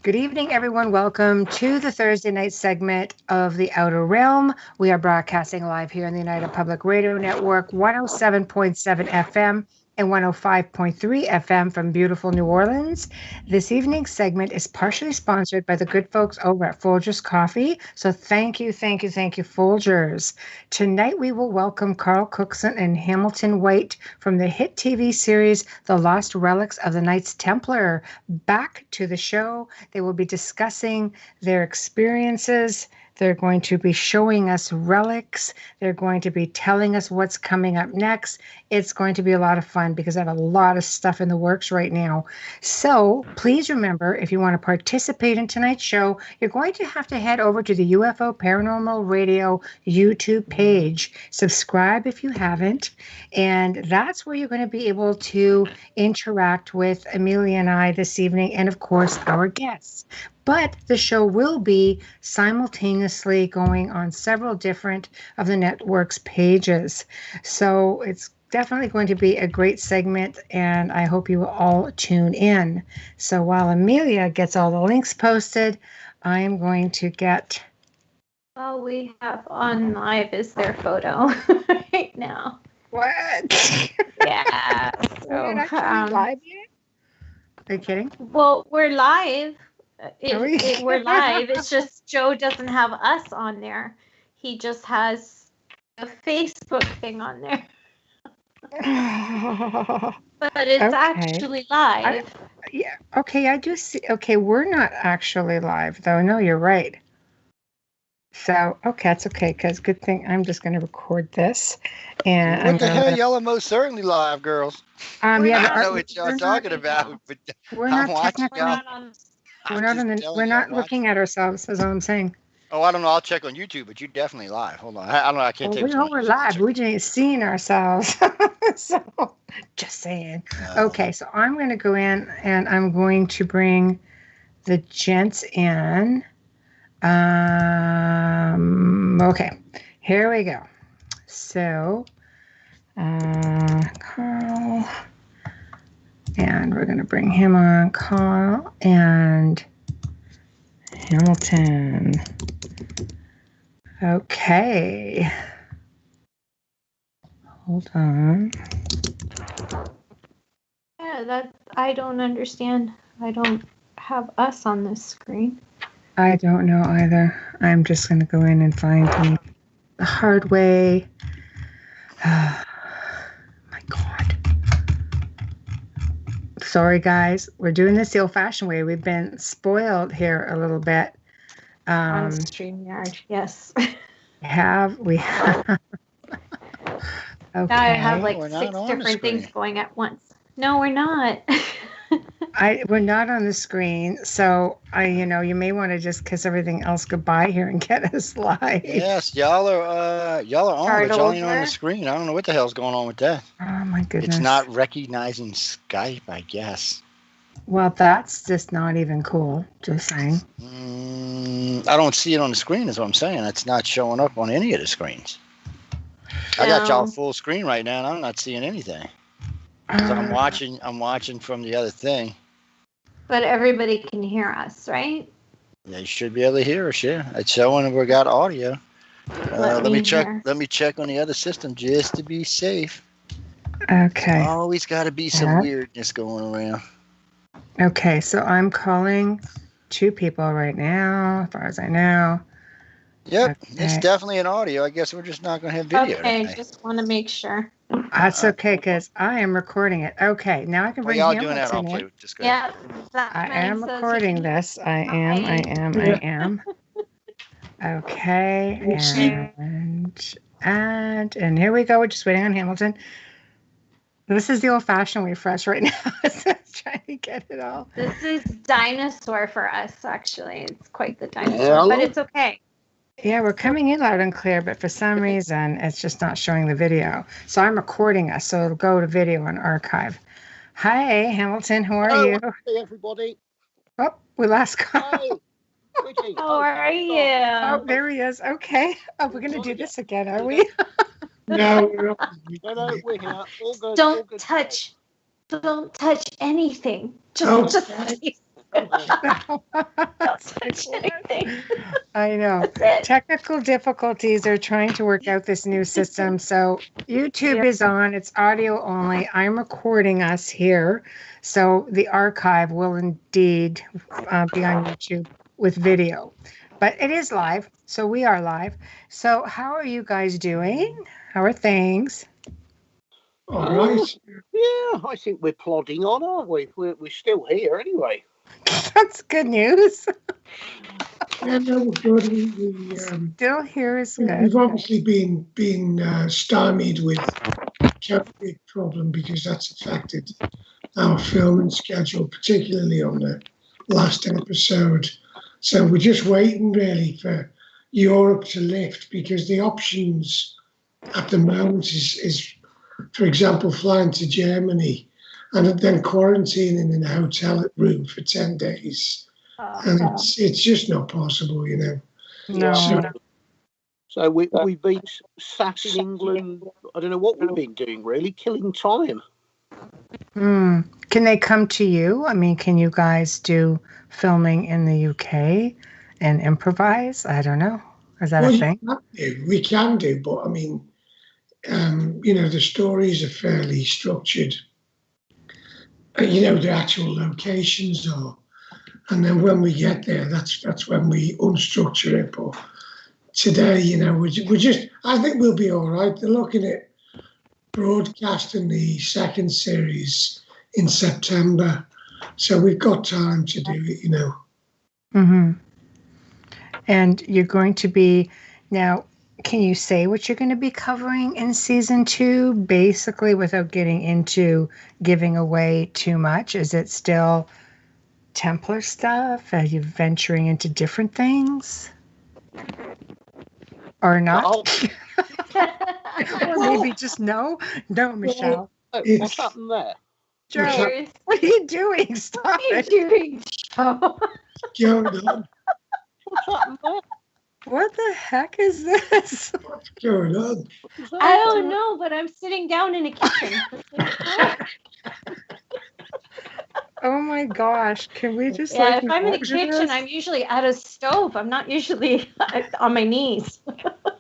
Good evening, everyone. Welcome to the Thursday night segment of The Outer Realm. We are broadcasting live here on the United Public Radio Network, 107.7 FM and 105.3 FM from beautiful New Orleans. This evening's segment is partially sponsored by the good folks over at Folgers Coffee. So thank you, Folgers. Tonight we will welcome Carl Cookson and Hamilton White from the hit TV series The Lost Relics of the Knights Templar back to the show. They will be discussing their experiences. They're going to be showing us relics. They're going to be telling us what's coming up next. It's going to be a lot of fun because I have a lot of stuff in the works right now. So please remember, if you want to participate in tonight's show, you're going to have to head over to the UFO Paranormal Radio YouTube page. Subscribe if you haven't. And that's where you're going to be able to interact with Amelia and I this evening, and of course, our guests. But the show will be simultaneously going on several different of the network's pages. So it's definitely going to be a great segment, and I hope you will all tune in. So while Amelia gets all the links posted, I am going to get... Well, we have on live is their photo right now. What? Yeah. So, We're not actually live yet? Are you kidding? Well, we're live. We're live. It's just Joe doesn't have us on there. He just has a Facebook thing on there. But it's actually live. Okay, I do see. Okay, we're not actually live, though. No, you're right. So, okay, that's okay, because good thing I'm just going to record this. And what the hell? Y'all are most certainly live, girls. Yeah, I don't know what y'all talking about, but we're I'm not watching y'all. We're not looking at ourselves, is all I'm saying. Oh, I don't know. I'll check on YouTube, but you're definitely live. Hold on. I don't know. I can't take it. We know we're live. We just ain't seeing ourselves. So, just saying. Okay, so I'm going to go in and I'm going to bring the gents in. Okay, here we go. So, Carl, and we're going to bring him on, Carl and Hamilton. Okay. Hold on. Yeah, I don't understand. I don't have us on this screen. I don't know either. I'm just going to go in and find him the hard way. My God. Sorry, guys. We're doing this the old-fashioned way. We've been spoiled here a little bit. On StreamYard, yes. We have. Okay. Now I have like 6 different things going at once. No, we're not. We're not on the screen, so you may want to just kiss everything else goodbye here and get us live. Yes, y'all are on, but y'all ain't on the screen. I don't know what the hell's going on with that. Oh my goodness! It's not recognizing Skype, I guess. Well, that's just not even cool. Just saying. I don't see it on the screen. Is what I'm saying. It's not showing up on any of the screens. I got y'all full screen right now, and I'm not seeing anything. So I'm watching from the other thing. But everybody can hear us, right? Yeah, you should be able to hear us. Yeah, it's showing we got audio. Let me check. Let me check on the other system just to be safe. Okay. Always got to be some weirdness going around. Okay, so I'm calling 2 people right now, as far as I know. Yep, it's definitely an audio. I guess we're just not going to have video. Okay, just want to make sure. That's okay, because I am recording it. Okay, now I can bring y'all Hamilton doing that? I'll in. play with this guy. Yeah, I am recording this. I am. Okay, and here we go. We're just waiting on Hamilton. This is the old-fashioned way for us right now. So trying to get it all. This is dinosaur for us, actually. It's quite the dinosaur, but it's okay. Yeah, we're coming in loud and clear, but for some reason, it's just not showing the video. So I'm recording us, so it'll go to video and archive. Hi, Hamilton. How are you? Hey, everybody. Oh, we lost Carl. How are you? Oh, there he is. Okay. Oh, we're going to do this again, are we? No, we're here. All good. Don't touch anything. Just touch anything. I know. Technical difficulties are trying to work out this new system. So YouTube is on. It's audio only. I'm recording us here. So the archive will indeed be on YouTube with video. But it is live. So we are live. So how are you guys doing? How are things? All right. Yeah, I think we're plodding on, aren't we? We're still here anyway. That's good news. Yeah, no, we're good. We Still here is good. we've obviously been stymied with COVID problem because that's affected our filming schedule, particularly on the last episode. So we're just waiting really for Europe to lift, because the options at the moment is for example, flying to Germany and then quarantining in a hotel room for 10 days. And it's just not possible, you know. No. So we've been sat in England. I don't know what we've been doing, really, killing time. Can they come to you? I mean, can you guys do filming in the UK and improvise? I don't know. Is that a thing? We can do, but I mean, you know, the stories are fairly structured. You know, the actual locations are, and then when we get there, that's when we unstructure it. But today, you know, we're just. I think we'll be all right. They're looking at broadcasting the second series in September, so we've got time to do it. You know. Mm-hmm. And you're going to be now. Can you say what you're going to be covering in season 2, basically, without getting into giving away too much? Is it still Templar stuff? Are you venturing into different things? Or not? Or maybe just no? No, Michelle. What's happened there? Joe, what are you doing? Stop What are you it. doing, Joe? Going on? What's happened there? What the heck is this? What's going on? I don't know, but I'm sitting down in a kitchen. Oh my gosh. Can we just Yeah, if I'm in a kitchen, I'm usually at a stove. I'm not usually on my knees.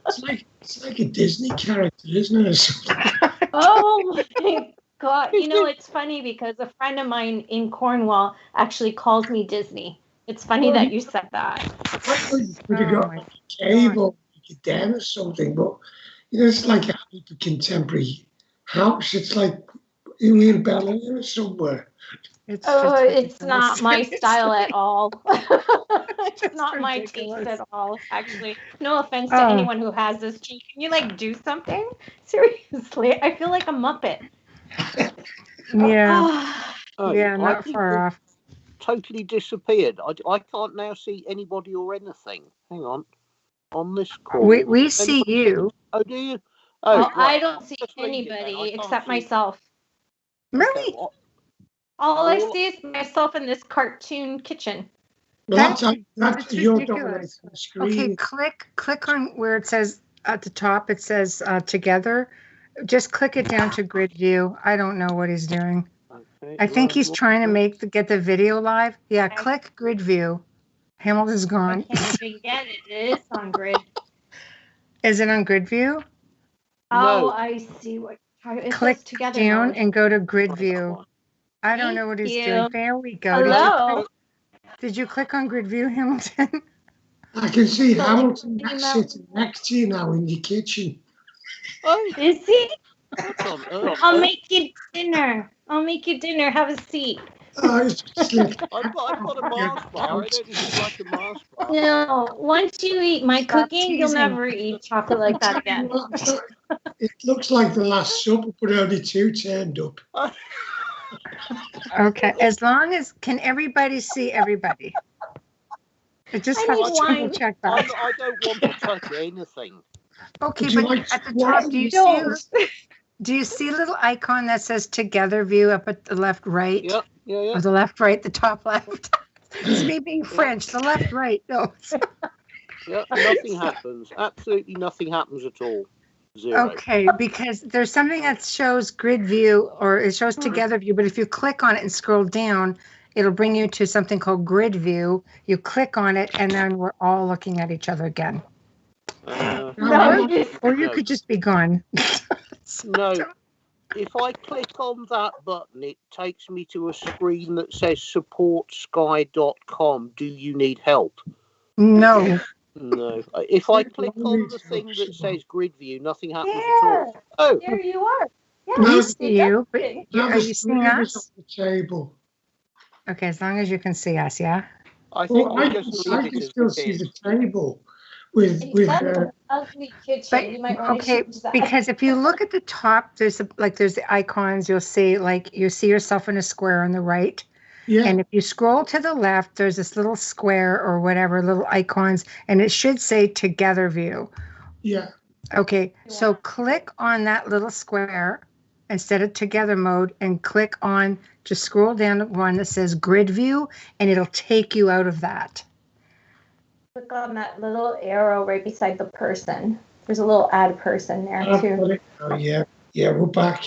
It's like a Disney character, isn't it? Oh my God. You know, it's funny because a friend of mine in Cornwall actually calls me Disney. It's funny that you said that. I thought you could have got like a cave or like a den or something, but you know, it's like a contemporary house. It's like you're in Bel Air or somewhere. It's not my style at all. It's not my taste at all, actually. No offense to anyone who has this. Can you like do something? Seriously, I feel like a Muppet. Yeah. Yeah, not far off. Totally disappeared. I can't now see anybody or anything. Hang on this call. We see you. Oh, do you? Oh, right. I don't see anybody except myself. Really? Okay, All I see is myself in this cartoon kitchen. Well, that's your ridiculous. screen. Okay, click on where it says at the top. It says together. Just click it down to grid view. I don't know what he's doing. Okay, I think he's trying to get the video live. Yeah, click grid view. Hamilton's gone. I can't even get it. It is on grid. Is it on grid view? Oh, I see what. Click together down now. and go to grid view. I don't know what he's doing. There we go. Hello. Did you click on grid view, Hamilton? I can see Hamilton sitting next to you now in your kitchen. Oh, is he? I'll make you dinner. Have a seat. I've got a Mars bar. I don't even like a Mars bar. No, once you eat my cooking, you'll never eat chocolate like that again. It looks like the Last Supper, but only 2 turned up. Okay, as long as can everybody see everybody? It just has to double check that. I don't want to touch anything. Okay, but at the top, do you see a little icon that says together view up at the left right? Yeah. Or the left right, the top left. It's me being French, the left right. No. Yeah, nothing happens. Absolutely nothing happens at all. 0. Okay, because there's something that shows grid view or it shows together view, but if you click on it and scroll down, it'll bring you to something called grid view. You click on it, and then we're all looking at each other again. Or you could just be gone. No. If I click on that button, it takes me to a screen that says supportsky.com. Do you need help? No. No. If I click on the thing that says grid view, nothing happens at all. Oh, there you are. Yeah, we see you, but are you seeing us? On the table. Okay, as long as you can see us, yeah. I think I just can leave it as still it see is. the table with an ugly kitchen. But, you might want to change that. Because if you look at the top, there's the icons. You'll see you see yourself in a square on the right. Yeah. And if you scroll to the left, there's this little square or whatever, little icons, and it should say Together View. Yeah. Okay, so click on that little square instead of Together Mode, and click on, just scroll down to one that says Grid View, and it'll take you out of that. Click on that little arrow right beside the person. There's a little add person there too. Oh, yeah, we're back.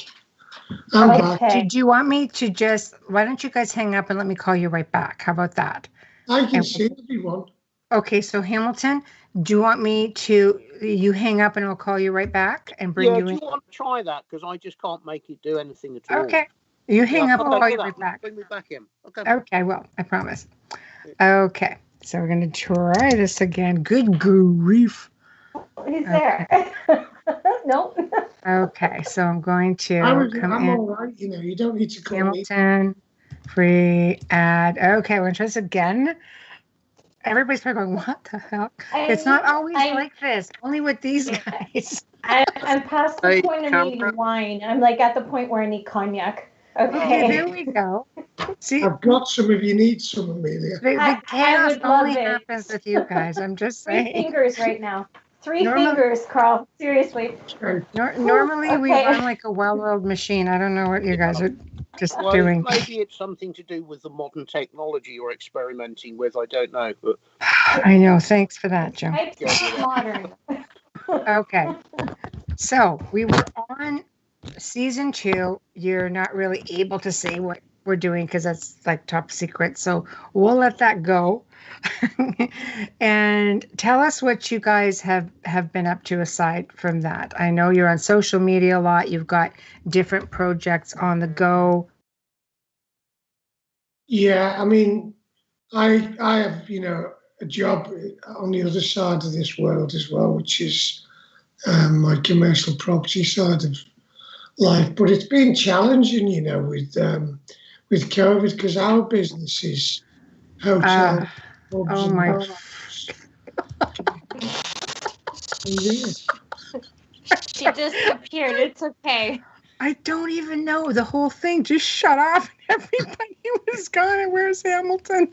I'm back. Do you want me to why don't you guys hang up and let me call you right back? How about that? I can see everyone. Okay, so Hamilton, do you want me to, you hang up and I'll call you right back and bring you in? Do you want to try that? Because I just can't make it do anything at all. Okay. You hang up and I'll call you right back. Bring me back in. Okay. Okay, well, I promise. Okay, so we're going to try this again. Good grief. He's there. Nope. Okay, so I'm going to come in. All right, you don't need to call Hamilton, free ad. Okay, we're going to try this again. Everybody's probably going, what the hell? It's not always like this, only with these guys. I'm past the point of needing wine. I'm at the point where I need cognac. Okay. There we go. See, I've got some if you need some, Amelia. The chaos only happens with you guys. I'm just saying. 3 fingers right now. 3 fingers, Carl. Seriously. Normally we run like a well-oiled machine. I don't know what you guys are just doing. Maybe it's something to do with the modern technology you're experimenting with. I don't know. But... I know. Thanks for that, Joe. Modern. Okay. So we were on season 2. You're not really able to say what we're doing because that's top secret. So we'll let that go. And tell us what you guys have been up to aside from that. I know you're on social media a lot. You've got different projects on the go. Yeah, I mean, I have, a job on the other side of this world as well, which is my commercial property side of life. But it's been challenging, with COVID, because our business is hotel. Oh my God. She disappeared. It's okay. I don't even know. The whole thing just shut off. Everybody was gone. Where's Hamilton?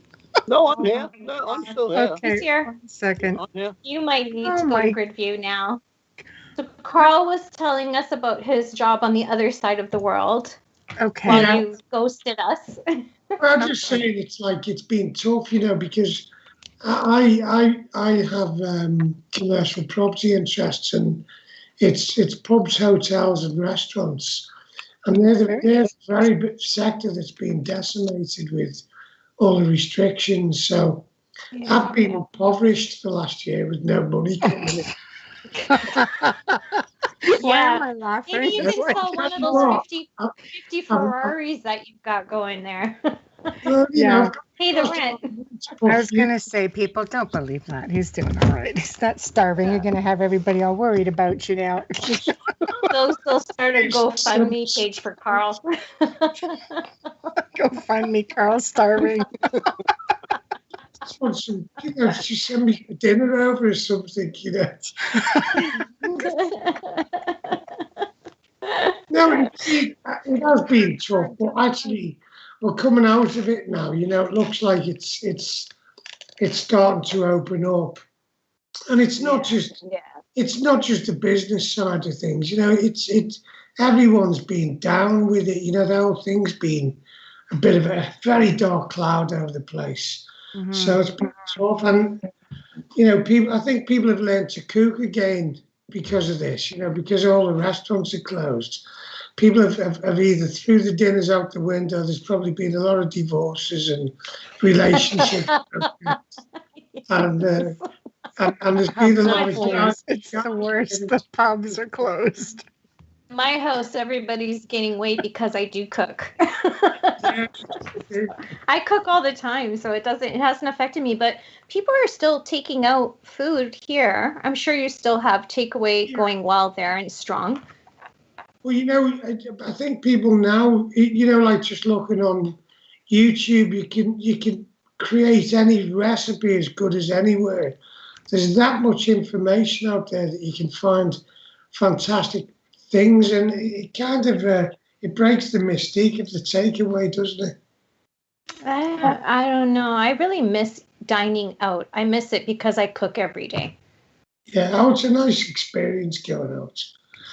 No, I'm here. No, I'm still here. Okay. He's here. 1 second. I'm here. You might need to go to grid view now. So Carl was telling us about his job on the other side of the world. Okay. While you ghosted us. I'm just saying it's been tough, because I have commercial property interests, and it's pubs, hotels, and restaurants, and they're the very big sector that's been decimated with all the restrictions. So I've been impoverished the last year with no money coming in. Why am I laughing? Maybe you can sell one of those 50 Ferraris that you've got going there. Well, Pay the rent. I was going to say, people don't believe that. He's doing all right. He's not starving. You're going to have everybody all worried about you now. They'll start a GoFundMe page for Carl. GoFundMe, Carl starving. Just want some, just send me dinner over or something, No, it has been tough, but actually we're coming out of it now. It looks like it's starting to open up, and it's not just the business side of things. It's everyone's been down with it. The whole thing's been a bit of a very dark cloud over the place. Mm-hmm. So it's been tough, and I think people have learned to cook again because of this. Because all the restaurants are closed. people have either threw the dinners out the window. There's probably been a lot of divorces and relationships, and there's been a lot of It's the worst. The pubs are closed. My house, everybody's gaining weight because I do cook. I cook all the time, so it hasn't affected me. But people are still taking out food here. I'm sure you still have takeaway going well there and strong. Well, I think people now, like just looking on YouTube, you can create any recipe as good as anywhere. There's that much information out there that you can find fantastic things, and it kind of it breaks the mystique of the takeaway, doesn't it? I don't know. I really miss dining out. I miss it because I cook every day. Yeah, it's a nice experience going out.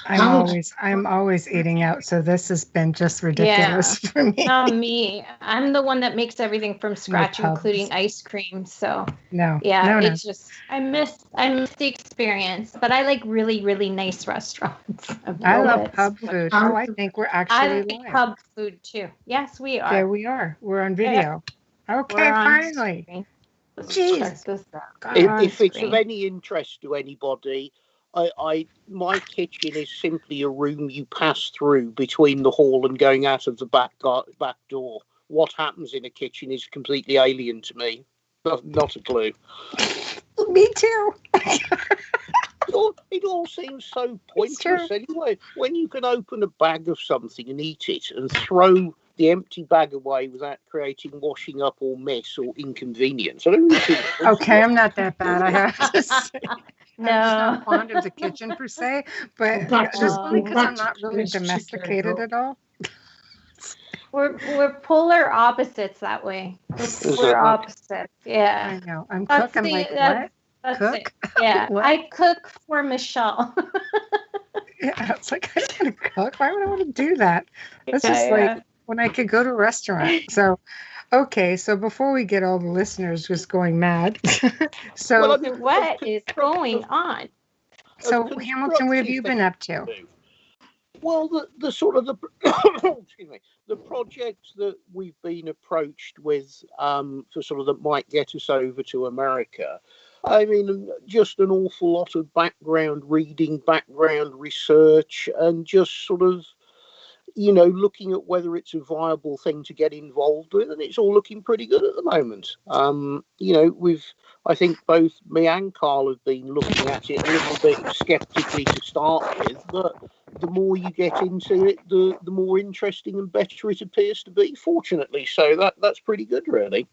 I'm always eating out, so this has been just ridiculous for me. Not me. I'm the one that makes everything from scratch, including ice cream. So it's just I miss the experience. But I like really, really nice restaurants. I love pub food. Oh, I think we're actually like pub food too. Yes, we are. There we are. We're on video. Yeah. Okay, finally. Jeez. If it's of any interest to anybody, my kitchen is simply a room you pass through between the hall and going out of the back door. What happens in a kitchen is completely alien to me. Not a clue. Me too. It all seems so pointless anyway. When you can open a bag of something and eat it and throw the empty bag away without creating washing up or mess or inconvenience. I don't really think okay, I'm not that bad, I have to say. No. I'm not fond of the kitchen per se, but just because I'm not really domesticated at all. We're polar opposites that way. We're polar opposites. Yeah. I know. I'm cooking like what? Cook? Yeah. What? I cook for Michelle. Yeah, it's like I gotta cook. Why would I want to do that? That's just like when I could go to a restaurant. So, okay. So before we get all the listeners just going mad, so what is going on? So Hamilton, what have you been up to? Well, the sort of excuse me, the projects that we've been approached with for sort of that might get us over to America. I mean, just an awful lot of background reading, background research, and just sort of, looking at whether it's a viable thing to get involved with, and it's all looking pretty good at the moment. I think both me and Carl have been looking at it a little bit skeptically to start with, but the more you get into it, the more interesting and better it appears to be, fortunately. So that's pretty good, really.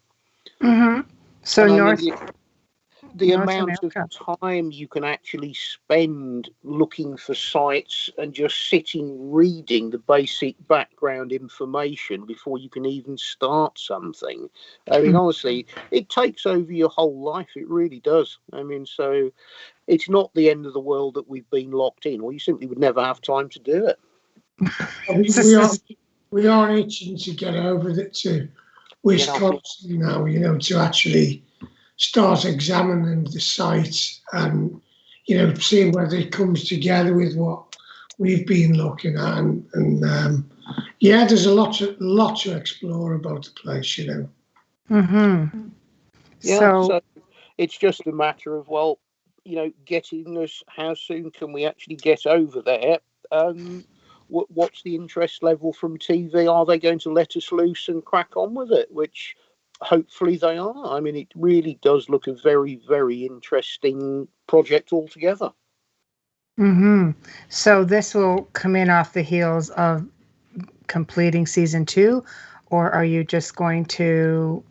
Mm-hmm. So the amount of time you can actually spend looking for sites and just sitting reading the basic background information before you can even start something. I mean, honestly, it takes over your whole life. It really does. I mean, so it's not the end of the world that we've been locked in, or you simply would never have time to do it. We are itching to get over to Wisconsin now, to actually start examining the site and, seeing whether it comes together with what we've been looking at. And there's a lot to explore about the place, Mm-hmm. Yeah, so it's just a matter of, getting us, how soon can we actually get over there? What's the interest level from TV? Are they going to let us loose and crack on with it? Which hopefully they are. I mean, it really does look a very, very interesting project altogether. Mm-hmm. So this will come in off the heels of completing season 2, or are you just going to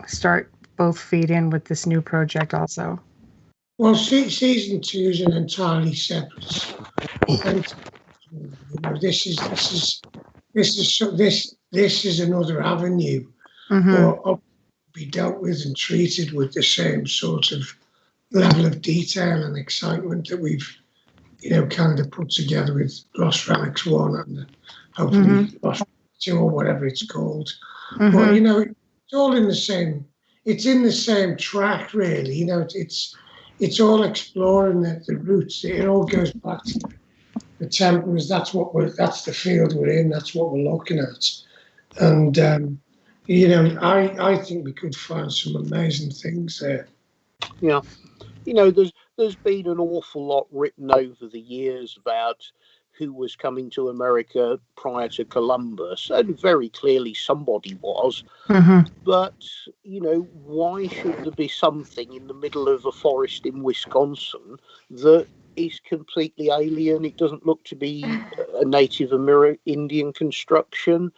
start both feet in with this new project also? Well, season 2 is an entirely separate. This is another avenue. Mm-hmm. Or be dealt with and treated with the same sort of level of detail and excitement that we've, kind of put together with Lost Relics 1 and hopefully Lost 2 or whatever it's called. Mm-hmm. But, it's all in the same track, really. It's all exploring the roots. It all goes back to the Templars. That's the field we're in. That's what we're looking at. And I think we could find some amazing things there. Yeah, there's been an awful lot written over the years about who was coming to America prior to Columbus, and very clearly somebody was. Mm-hmm. But, why should there be something in the middle of a forest in Wisconsin that is completely alien? It doesn't look to be a Native Indian construction.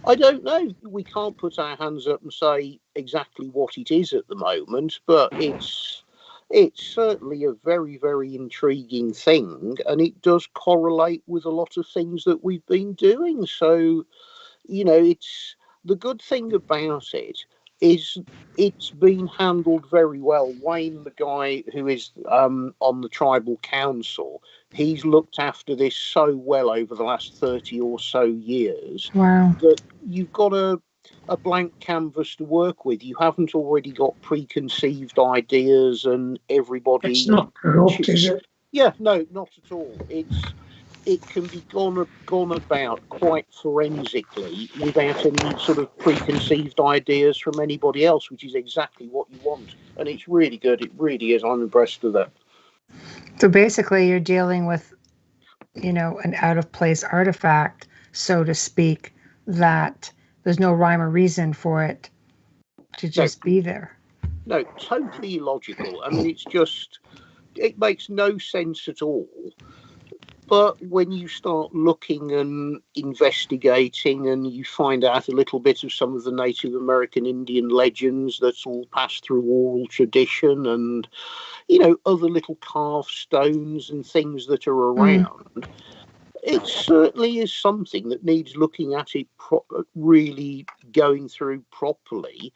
I don't know. We can't put our hands up and say exactly what it is at the moment, but it's certainly a very, very intriguing thing, and it does correlate with a lot of things that we've been doing. So, it's the good thing about it is it's been handled very well. Wayne, the guy who is on the tribal council, he's looked after this so well over the last 30 or so years. Wow. That you've got a blank canvas to work with. You haven't already got preconceived ideas and everybody... It's not corrupt, is it? Yeah, no, not at all. It can be gone about quite forensically without any sort of preconceived ideas from anybody else, which is exactly what you want. And it's really good. It really is. I'm impressed with that. So basically you're dealing with, an out-of-place artifact, so to speak, that there's no rhyme or reason for it to just be there. No, totally illogical. I mean, it makes no sense at all. But when you start looking and investigating and you find out a little bit of some of the Native American Indian legends that's all passed through oral tradition and, other little carved stones and things that are around, it certainly is something that needs looking at it really going through properly.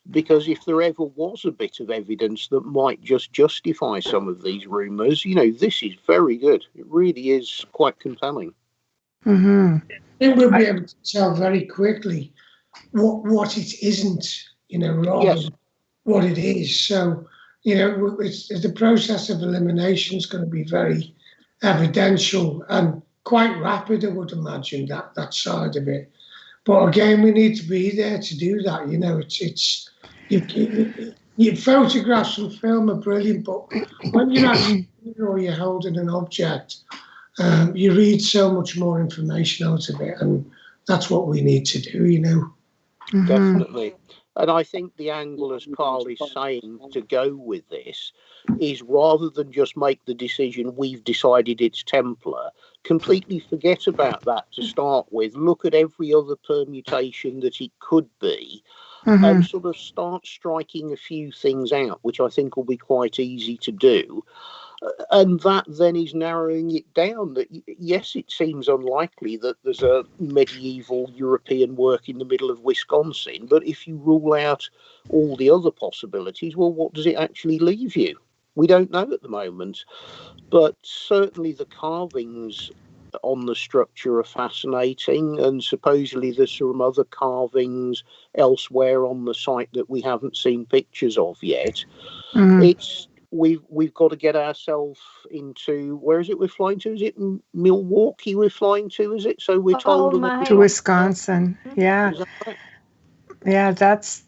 Because if there ever was a bit of evidence that might just justify some of these rumours, this is very good. It really is quite compelling. Mm-hmm. I think we'll be able to tell very quickly what it isn't, rather than what it is. So, the process of elimination is going to be very evidential and quite rapid, I would imagine, that side of it. But again, we need to be there to do that. Your photographs and film are brilliant, but when you're actually or you're holding an object, you read so much more information out of it, and that's what we need to do. Mm-hmm. Definitely. And I think the angle, as Carl is saying, to go with this is rather than just make the decision, we've decided it's Templar, completely forget about that to start with. Look at every other permutation that it could be. And sort of start striking a few things out, which I think will be quite easy to do. And that then is narrowing it down that, yes, it seems unlikely that there's a medieval European work in the middle of Wisconsin, but if you rule out all the other possibilities, well, what does it actually leave you? We don't know at the moment. But certainly the carvings on the structure are fascinating, and supposedly there's some other carvings elsewhere on the site that we haven't seen pictures of yet. We've got to get ourselves into, where is it we're flying to? Is it Milwaukee we're flying to? Is it? So we're told to Wisconsin. Yeah. Is that right? Yeah, that's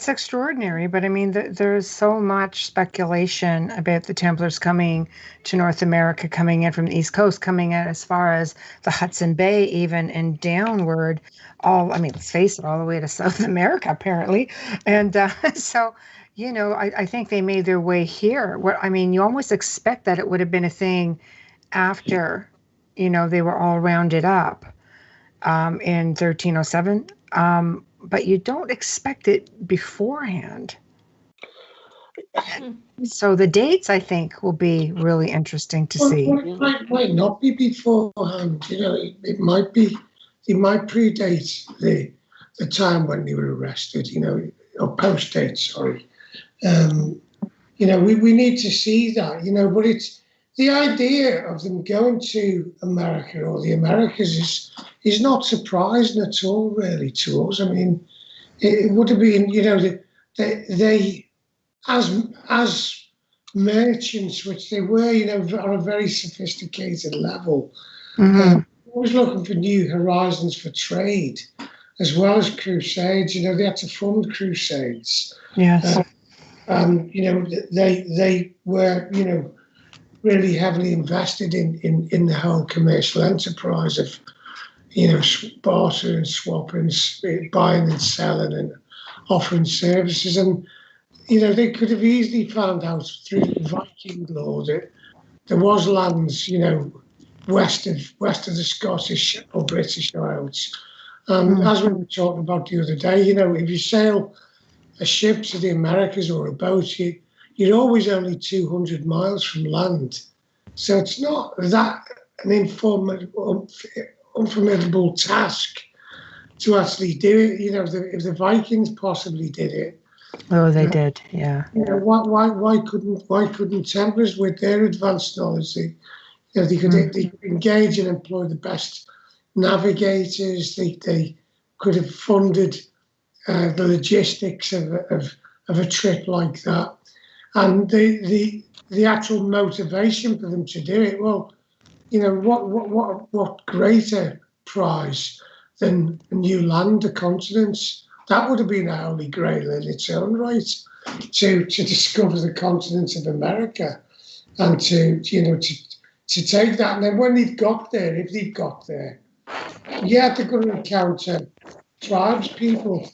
extraordinary. But I mean, there's so much speculation about the Templars coming to North America, coming in from the East Coast, coming in as far as the Hudson Bay, even and downward. Let's face it, all the way to South America, apparently. And so, I think they made their way here. You almost expect that it would have been a thing after, they were all rounded up in 1307. But you don't expect it beforehand. So the dates, I think, will be really interesting to see. It might not be beforehand. It might be. It might predate the time when they were arrested. Or post date. Sorry. We need to see that. But it's the idea of them going to America or the Americas is not surprising at all, really, to us. I mean, it would have been, they as merchants, which they were, on a very sophisticated level. Always looking for new horizons for trade, as well as crusades. They had to fund crusades. Yes. They were, really heavily invested in the whole commercial enterprise of, barter and swapping, buying and selling and offering services. And, they could have easily found out through Viking law that there was lands, west of the Scottish or British Isles. As we were talking about the other day, if you sail a ship to the Americas or a boat, you're always only 200 miles from land. So it's not that an unformidable task to actually do it. If the Vikings possibly did it. Oh, they did, yeah. Why couldn't Templars, with their advanced knowledge, they could engage and employ the best navigators. They could have funded the logistics of a trip like that, and the actual motivation for them to do it. Well, what greater prize than a new land, a continent? That would have been a holy grail in its own right, to discover the continent of America, and to take that. And then when if they'd got there, yeah, they're going to encounter tribes people.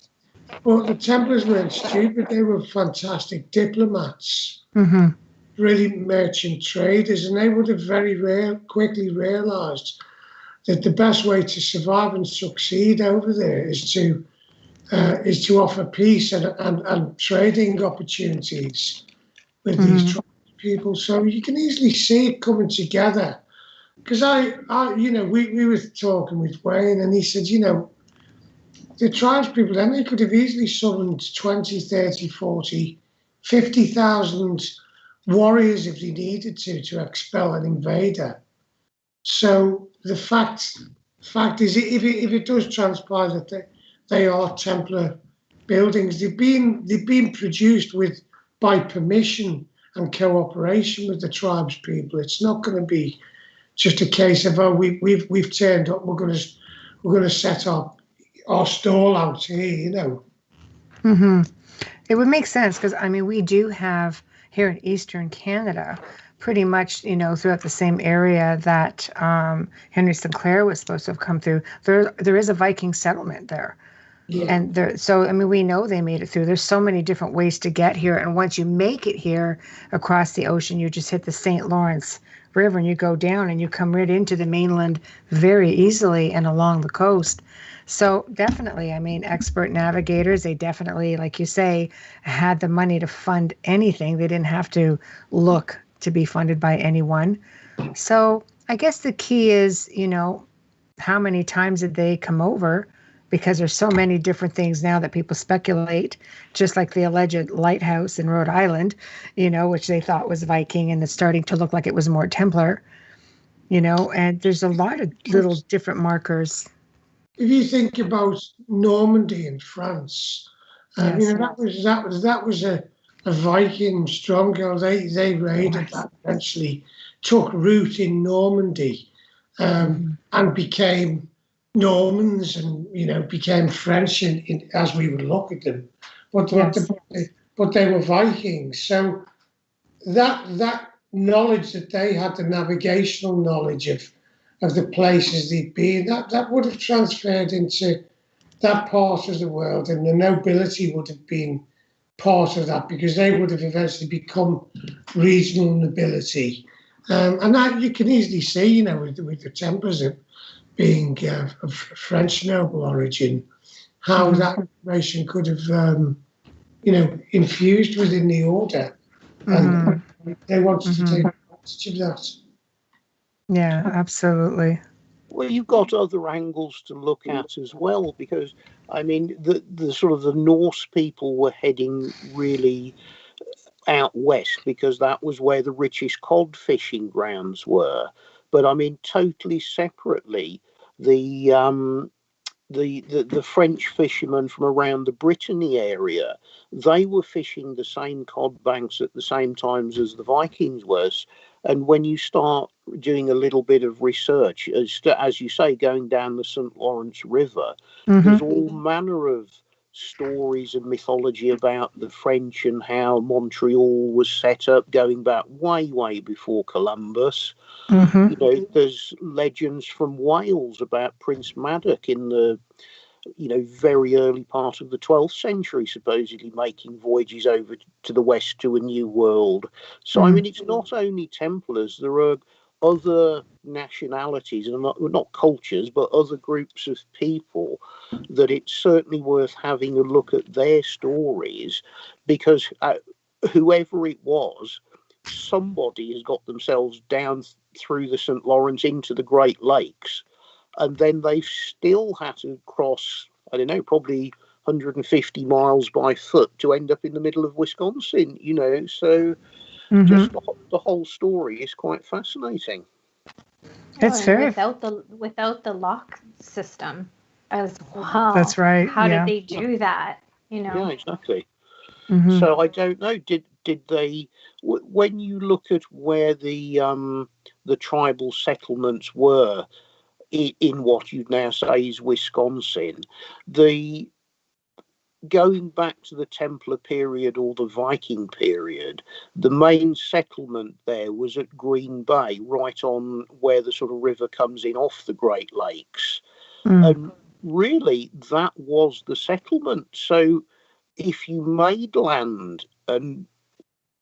But the Templars weren't stupid. They were fantastic diplomats, really merchant traders, and they would have very quickly realised that the best way to survive and succeed over there is to offer peace and trading opportunities with these tribal people. So you can easily see it coming together. Because we were talking with Wayne, and he said, the tribespeople, then they could have easily summoned 20, 30, 40, 50,000 warriors if they needed to expel an invader. So the fact is, if it does transpire that they are Templar buildings, they've been produced by permission and cooperation with the tribespeople. It's not going to be just a case of, we've turned up, we're going to set our stall out here, It would make sense because, we do have here in Eastern Canada pretty much, throughout the same area that Henry Sinclair was supposed to have come through. There is a Viking settlement there. Yeah. And we know they made it through. There's so many different ways to get here. And once you make it here across the ocean, you just hit the St. Lawrence River and you go down and you come right into the mainland very easily and along the coast. So definitely, expert navigators, they definitely, like you say, had the money to fund anything. They didn't have to look to be funded by anyone. So I guess the key is, how many times did they come over? Because there's so many different things now that people speculate, just like the alleged lighthouse in Rhode Island, which they thought was Viking, and it's starting to look like it was more Templar, and there's a lot of little different markers. If you think about Normandy in France, that was a Viking stronghold. They raided that, eventually took root in Normandy, and became Normans, and became French as we would look at them, but they were Vikings. So that knowledge that they had, the navigational knowledge of the places they'd been, that would have transferred into that part of the world, and the nobility would have been part of that, because they would have eventually become regional nobility, and that you can easily see, with the Templars being of French noble origin, how that information could have, infused within the order, and they wanted to take advantage of that. Yeah, absolutely. Well, you've got other angles to look at as well, because the sort of the Norse people were heading really out west, because that was where the richest cod fishing grounds were. But totally separately, the the French fishermen from around the Brittany area, they were fishing the same cod banks at the same times as the Vikings was. And when you start doing a little bit of research, as you say, going down the St. Lawrence River, there's all manner of stories and mythology about the French and how Montreal was set up going back way before Columbus. You know, there's legends from Wales about Prince Madoc in the, you know, very early part of the 12th century, supposedly making voyages over to the west to a new world. So, I mean, it's not only Templars, there are other nationalities, and not cultures, but other groups of people that it's certainly worth having a look at their stories, because whoever it was, somebody has got themselves down through the St. Lawrence into the Great Lakes, and then they've still had to cross, I don't know, probably 150 miles by foot to end up in the middle of Wisconsin, you know. So just the whole story is quite fascinating. It's very without the lock system as well. That's right. How did they do that? You know. Yeah, exactly. So I don't know. Did they? When you look at where the tribal settlements were in what you'd now say is Wisconsin, going back to the Templar period or the Viking period, the main settlement there was at Green Bay, right on where the sort of river comes in off the Great Lakes. And really, that was the settlement. So if you made land and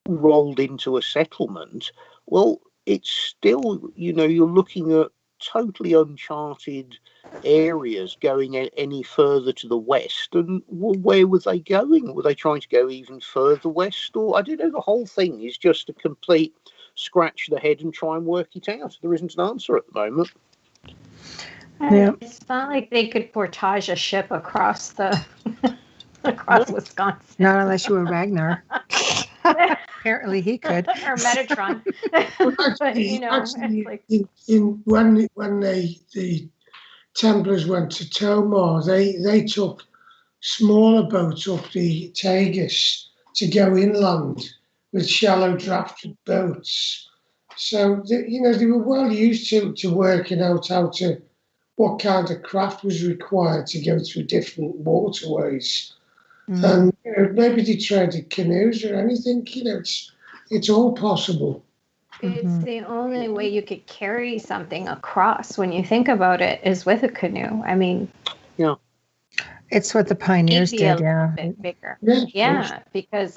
rolled into a settlement, well, it's still, you know, you're looking at totally uncharted areas going any further to the west. And where were they going? Were they trying to go even further west? Or I don't know. The whole thing is just a complete scratch the head and try and work it out. There isn't an answer at the moment. Yeah. It's not like they could portage a ship across Wisconsin. Not unless you were Ragnar. Apparently he could. Or Metatron. But, you know, when the Templars went to Tomar, they took smaller boats up the Tagus to go inland with shallow drafted boats. So, you know, they were well used to working out what kind of craft was required to go through different waterways. And you know, maybe they traded canoes or anything. You know, it's all possible. It's the only way you could carry something across, when you think about it, is with a canoe. I mean, yeah, it's what the pioneers did. A bit bigger. Because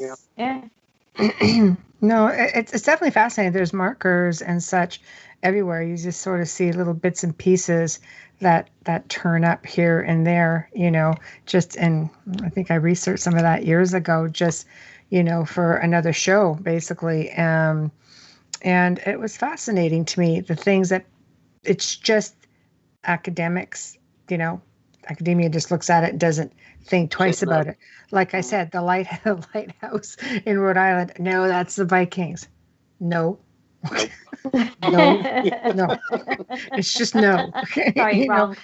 no, it's definitely fascinating. There's markers and such everywhere. You just sort of see little bits and pieces that turn up here and there, you know, just in, I think I researched some of that years ago, just, you know, for another show, basically. And it was fascinating to me, the things that it's just academics, you know, academia just looks at it and doesn't think twice about it. Like I said, the lighthouse in Rhode Island. No, that's the Vikings. No. No. It's just no. Sorry, wrong.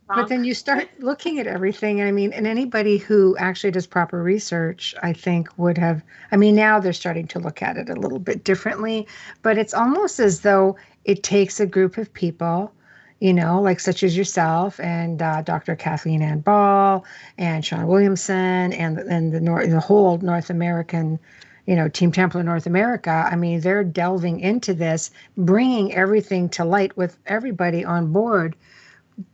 But then you start looking at everything. I mean, and anybody who actually does proper research, I think would have, I mean, now they're starting to look at it a little bit differently, but it's almost as though it takes a group of people, you know, like such as yourself and Dr. Kathleen Ann Ball and Sean Williamson and the whole North American, you know, Team Templar North America. I mean, they're delving into this, bringing everything to light with everybody on board.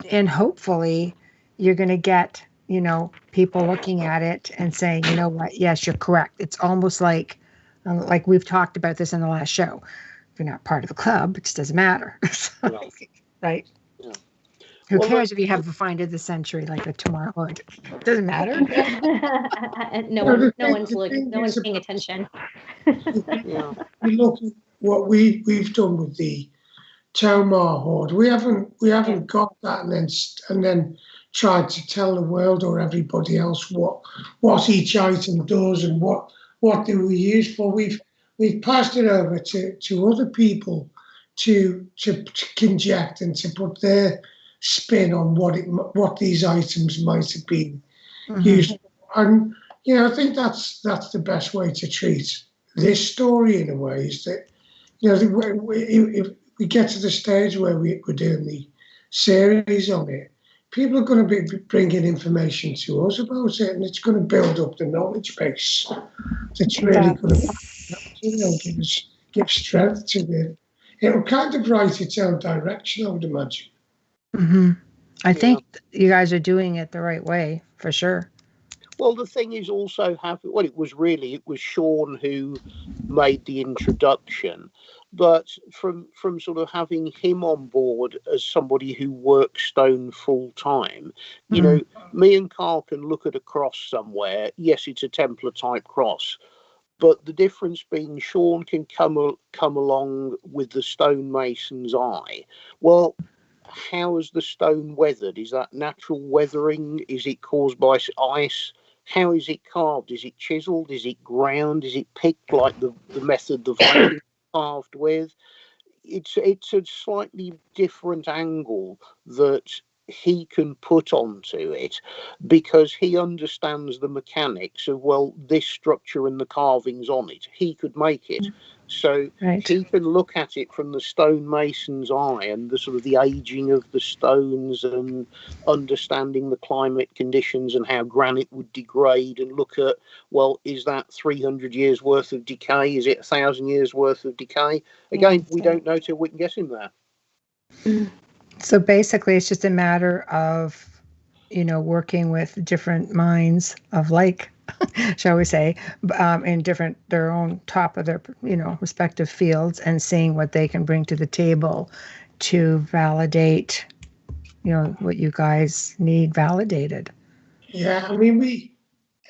And hopefully you're going to get, you know, people looking at it and saying, you know what, yes, you're correct. It's almost like we've talked about this in the last show. If you're not part of the club, it just doesn't matter. Right? Yeah. Who cares if you have the find of the century like a Tomar Hoard? Doesn't matter. no one's looking. No one's paying attention. Yeah. We look at what we've done with the Tomar Hoard. We haven't got that and then tried to tell the world or everybody else what each item does and what they were used for. We've passed it over to other people to conject and to put their spin on what these items might have been used for. And I think that's the best way to treat this story in a way, is that if we get to the stage where we're doing the series on it, people are going to be bringing information to us about it, and it's going to build up the knowledge base that's really going to give strength to it. It'll kind of write its own direction, I would imagine. I think you guys are doing it the right way, for sure. Well, the thing is also it was Sean who made the introduction, but from sort of having him on board as somebody who works stone full time, me and Carl can look at a cross somewhere. Yes, it's a Templar type cross, but the difference being Sean can come along with the stonemason's eye. Well, how is the stone weathered? Is that natural weathering? Is it caused by ice? How is it carved? Is it chiseled? Is it ground? Is it picked like the method the Viking carved with? It's a slightly different angle that he can put onto it, because he understands the mechanics of, well, this structure and the carvings on it. He could make it. So he can look at it from the stonemason's eye and the sort of the aging of the stones and understanding the climate conditions and how granite would degrade, and look at, well, is that 300 years worth of decay? Is it 1,000 years worth of decay? Again, we don't know till we can get him there. So basically, it's just a matter of, working with different minds of shall we say, in their own top of their, respective fields, and seeing what they can bring to the table to validate, what you guys need validated. Yeah, I mean,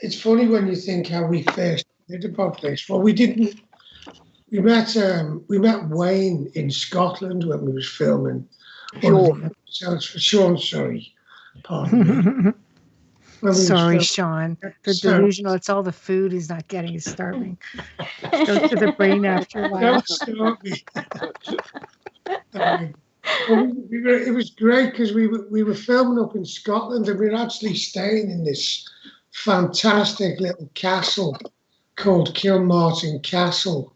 it's funny when you think how we first did about this. Well, we met Wayne in Scotland when we was filming. Sean, sorry. Pardon me. Sorry, Sean. The delusional, it's all the food he's not getting. He's starving. Goes to the brain after a while. It was great because we were filming up in Scotland, and we were actually staying in this fantastic little castle called Kilmartin Castle.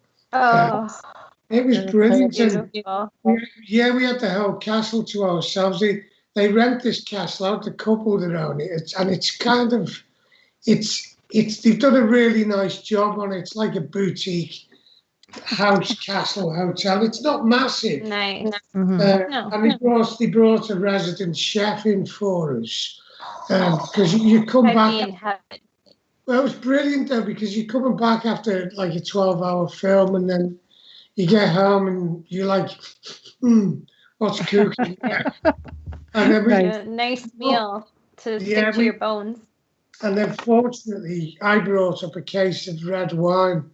It was brilliant. We had the whole castle to ourselves. They rent this castle out, the couple that own it, and they've done a really nice job on it. It's like a boutique house, castle, hotel. It's not massive. Nice. And they brought a resident chef in for us, because you come back. Well, it was brilliant though, because you're coming back after like a 12-hour film, and then you get home and you're like, what's cooking? And then nice meal to stick to your bones. And then fortunately, I brought up a case of red wine.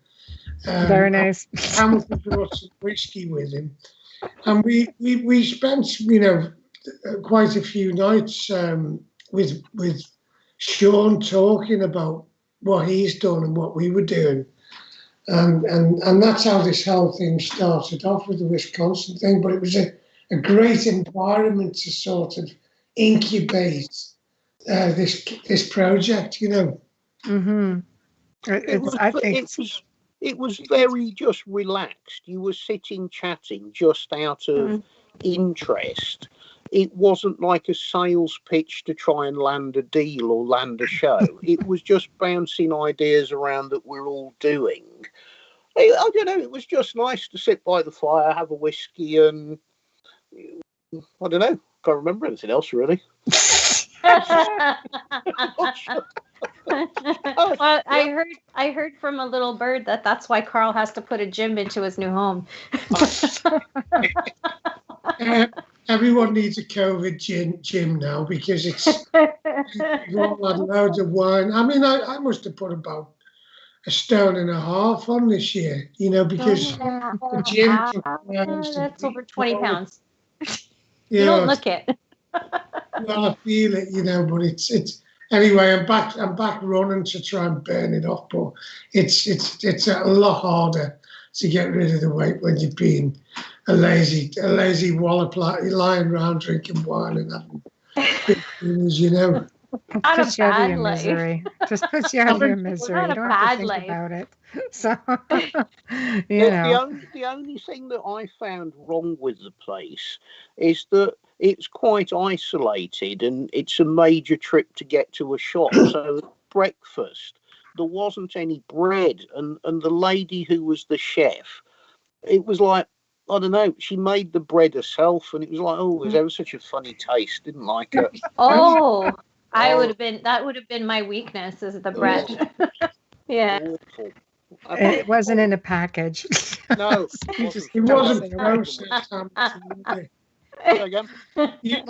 Very nice. Hamilton brought some whiskey with him. And we spent, quite a few nights with Sean talking about what he's done and what we were doing. And that's how this whole thing started off, with the Wisconsin thing. But it was a great environment to sort of incubate this project, Mm-hmm. It was very just relaxed. You were sitting chatting just out of interest. It wasn't like a sales pitch to try and land a deal or land a show. It was just bouncing ideas around that we're all doing. I don't know, it was just nice to sit by the fire, have a whiskey, and I don't know, can't remember anything else really. Well, I heard from a little bird that's why Carl has to put a gym into his new home. Everyone needs a COVID gym now, because you've all had loads of wine. I mean, I must have put about 1.5 stone on this year, because the gym. That's over 20 pounds. You don't look it. Well, I feel it, but it's anyway. I'm back running to try and burn it off, but it's a lot harder to get rid of the weight when you've been a lazy wallop lying around drinking wine and having big dinners, you know. Not Puts a you out of bad your life. misery. Just puts you out of your misery. Not You a don't have to bad think life. about it. So, The only thing that I found wrong with the place is that it's quite isolated and it's a major trip to get to a shop. So at breakfast, there wasn't any bread. And the lady who was the chef, it was like, I don't know, she made the bread herself. And it was like, oh, it was ever such a funny taste. Didn't like it. Oh, that would have been my weekness, is the bread. Yeah. Awful. it wasn't in a package. No, It wasn't processed. Hamilton, Again? you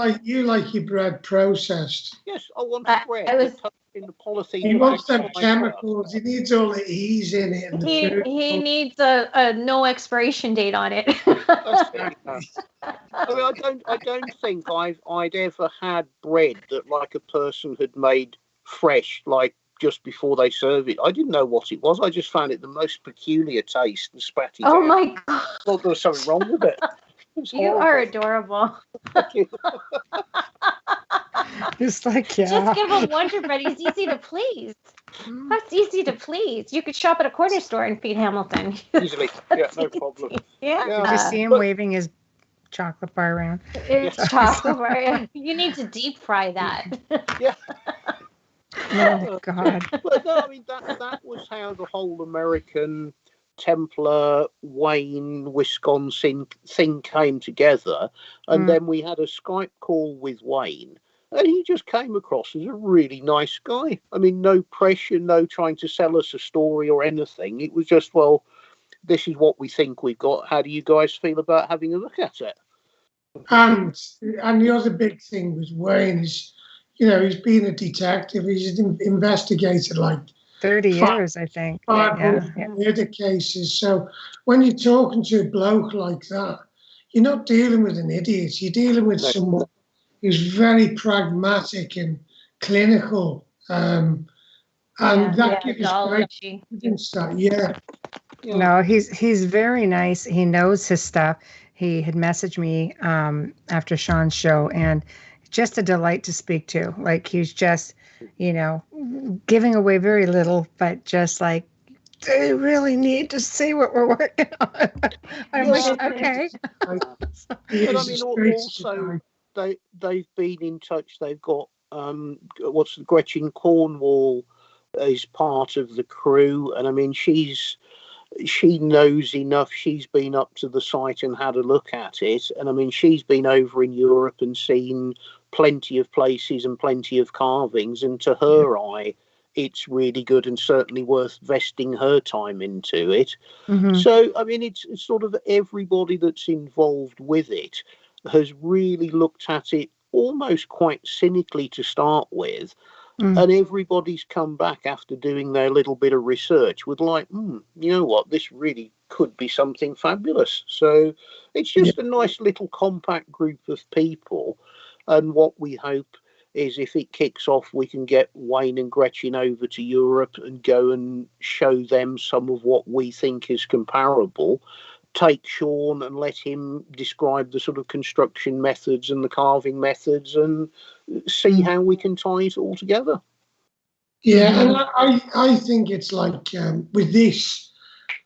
like your bread processed. Yes, I want bread. I was- In the polythene. He wants them bag. chemicals. He needs all the E's in it. And the food. He needs a no expiration date on it. I mean, I don't think I'd ever had bread that like a person had made fresh, like just before they serve it. I didn't know what it was. I just found it the most peculiar taste and spat it Oh out. my God. I thought there was something wrong with it. You are adorable. Just like, Just give him Wonder Bread. He's easy to please. That's easy to please. You could shop at a corner store and feed Hamilton. Easily. Yeah, no problem. Yeah. Did you see him waving his chocolate bar around? It's chocolate bar. You need to deep fry that. Yeah. Oh, God. But no, I mean, that was how the whole American Templar, Wayne, Wisconsin thing came together. And then we had a Skype call with Wayne. And he just came across as a really nice guy. I mean, no pressure, no trying to sell us a story or anything. It was just, well, this is what we think we've got. How do you guys feel about having a look at it? And the other big thing with Wayne is, you know, he's been a detective. He's investigated like 30 years, I think. Yeah. Murder cases. So when you're talking to a bloke like that, you're not dealing with an idiot. You're dealing with someone who's very pragmatic and clinical. And that gives us great confidence that, No, he's very nice. He knows his stuff. He had messaged me after Sean's show, and just a delight to speak to. Like, he's just, you know, giving away very little, but just like, they really need to see what we're working on. I'm like, okay. But I mean, also, they've been in touch. They've got Gretchen Cornwall is part of the crew, and I mean, she knows enough. She's been up to the site and had a look at it, and I mean, she's been over in Europe and seen plenty of places and plenty of carvings, and to her eye, it's really good and certainly worth vesting her time into it. So I mean, it's sort of everybody that's involved with it has really looked at it almost quite cynically to start with. And everybody's come back after doing their little bit of research with like, you know what, this really could be something fabulous. So it's just a nice little compact group of people. And what we hope is if it kicks off, we can get Wayne and Gretchen over to Europe and go and show them some of what we think is comparable. Take Sean and let him describe the sort of construction methods and the carving methods and see how we can tie it all together. Yeah, and I think it's like with this,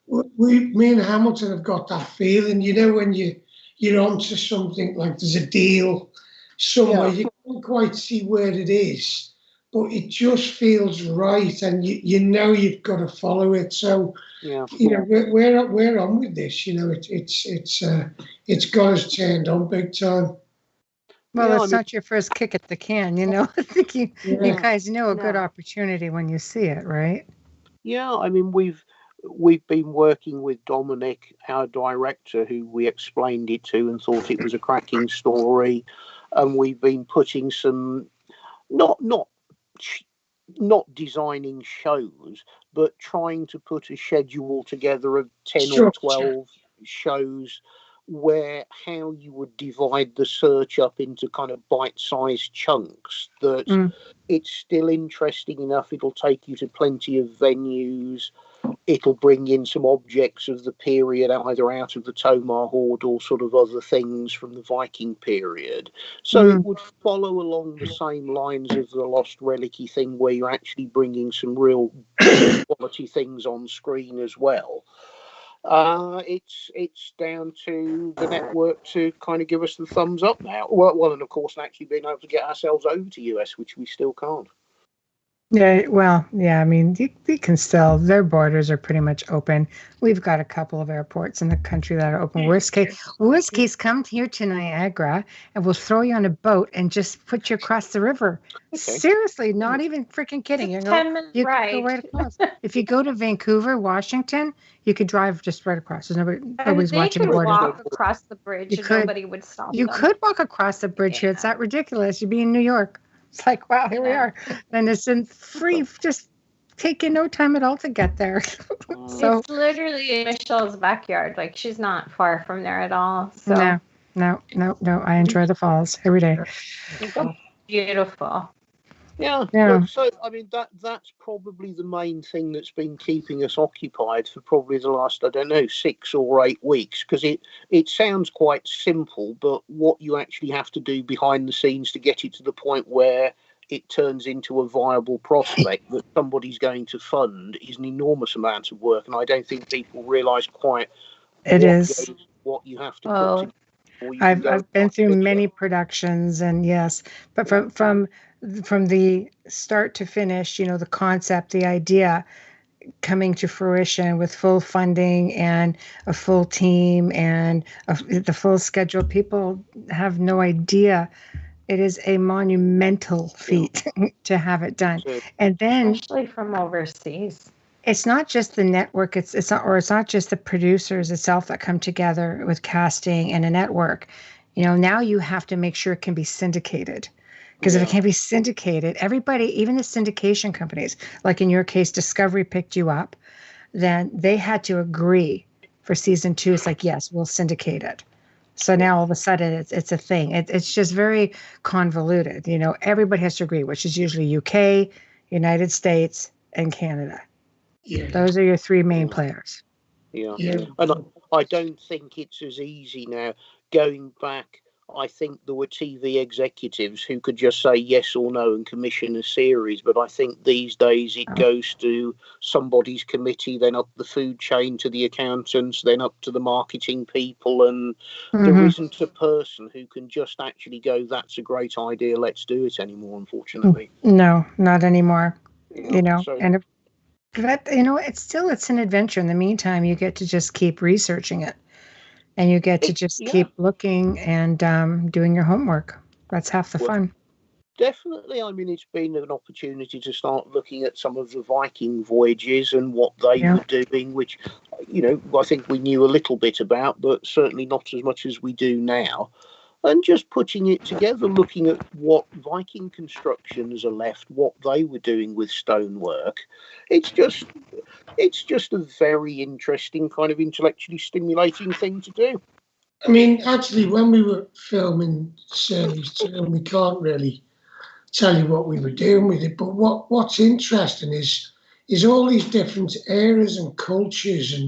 me and Hamilton have got that feeling, you know, when you're onto something, like there's a deal somewhere, you can't quite see where it is, but it just feels right, and you know you've got to follow it. So you know, we're on with this. You know, it's got us turned on big time. Well, it's not your first kick at the can, you know. I think you guys know a good opportunity when you see it, right? Yeah, I mean, we've been working with Dominic, our director, who we explained it to and thought it was a cracking story, and we've been putting some not designing shows, but trying to put a schedule together of 10 or 12 shows where how you would divide the search up into kind of bite-sized chunks that it's still interesting enough. It'll take you to plenty of venues, it'll bring in some objects of the period, either out of the Tomar Hoard or sort of other things from the Viking period. So it would follow along the same lines of the Lost Relic-y thing, where you're actually bringing some real quality things on screen as well. It's down to the network to kind of give us the thumbs up now. Well, and of course, actually being able to get ourselves over to US, which we still can't. Yeah, well, yeah, I mean, you can still, their borders are pretty much open. We've got a couple of airports in the country that are open. Worst case, come here to Niagara and we'll throw you on a boat and just put you across the river. Okay. Seriously, not even freaking kidding. It's a 10-minute ride. Go right across. If you go to Vancouver, Washington, you could drive just right across. There's nobody's watching the border. You could walk across the bridge and nobody would stop them. You could walk across the bridge here. It's that ridiculous. You'd be in New York. It's like, wow, here we are. And it's in free, just taking no time at all to get there. So it's literally Michelle's backyard. Like, she's not far from there at all. So No. I enjoy the falls every day. Beautiful. Yeah. Look, so I mean that's probably the main thing that's been keeping us occupied for probably the last, I don't know, 6 or 8 weeks, because it sounds quite simple, but what you actually have to do behind the scenes to get it to the point where it turns into a viable prospect that somebody's going to fund is an enormous amount of work, and I don't think people realise quite what you have to put together. I've been through many productions, and yes, but from the start to finish, the concept, the idea coming to fruition with full funding and a full team and the full schedule, people have no idea. It is a monumental feat to have it done. And then, especially from overseas. It's not just the network, it's not just the producers itself that come together with casting and a network. Now you have to make sure it can be syndicated. Because if it can't be syndicated, everybody, even the syndication companies, like in your case, Discovery picked you up, then they had to agree for season 2. It's like, yes, we'll syndicate it. So now all of a sudden it's a thing. It's just very convoluted. Everybody has to agree, which is usually UK, United States, and Canada. Yeah. Those are your 3 main players. Yeah. And I don't think it's as easy now. Going back, I think there were TV executives who could just say yes or no and commission a series. But I think these days it goes to somebody's committee, then up the food chain to the accountants, then up to the marketing people. And there isn't a person who can just actually go, that's a great idea, let's do it anymore, unfortunately. No, not anymore. And it's an adventure. In the meantime, you get to just keep researching it. And you get to just keep looking and doing your homework. That's half the fun. Definitely. I mean, it's been an opportunity to start looking at some of the Viking voyages and what they were doing, which, I think we knew a little bit about, but certainly not as much as we do now. And just putting it together, looking at what Viking constructions are left, what they were doing with stonework. It's just a very interesting, kind of intellectually stimulating thing to do. I mean, actually, when we were filming Series 2, we can't really tell you what we were doing with it, but what's interesting is all these different eras and cultures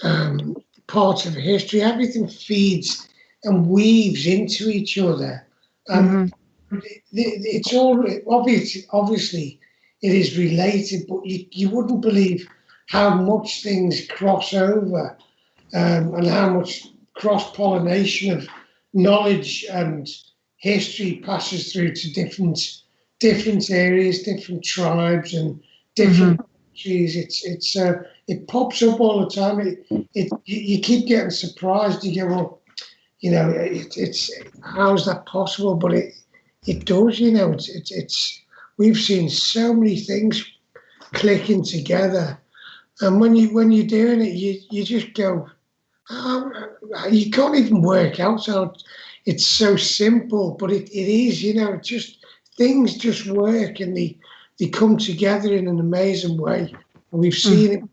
and parts of history, everything feeds and weaves into each other. It's all obviously it is related, but you wouldn't believe how much things cross over and how much cross-pollination of knowledge and history passes through to different areas, different tribes, and different countries. It pops up all the time. You keep getting surprised. You go, well, it's how is that possible? But it does. It's we've seen so many things clicking together, and when you're doing it, you just go, you can't even work out. So it's so simple, but it is. Just things just work and they come together in an amazing way. And we've seen it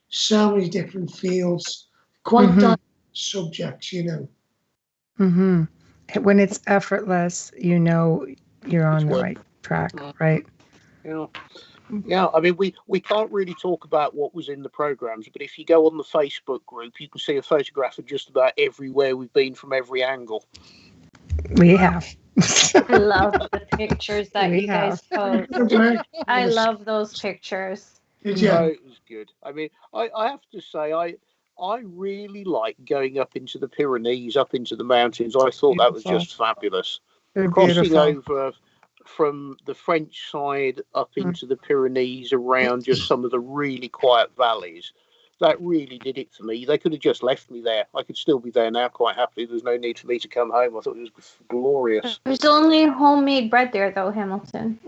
so many different fields, quite diverse subjects. When it's effortless, you're on the right track, right? Yeah. Yeah, I mean, we can't really talk about what was in the programs, but if you go on the Facebook group, you can see a photograph of just about everywhere we've been from every angle. We have. I love the pictures that you guys post. I love those pictures. Yeah, it was good. I mean, I have to say, I really like going up into the Pyrenees, up into the mountains. I thought that was just fabulous. Crossing over from the French side up into the Pyrenees around just some of the really quiet valleys. That really did it for me. They could have just left me there. I could still be there now quite happily. There's no need for me to come home. I thought it was glorious. There's only homemade bread there, though, Hamilton.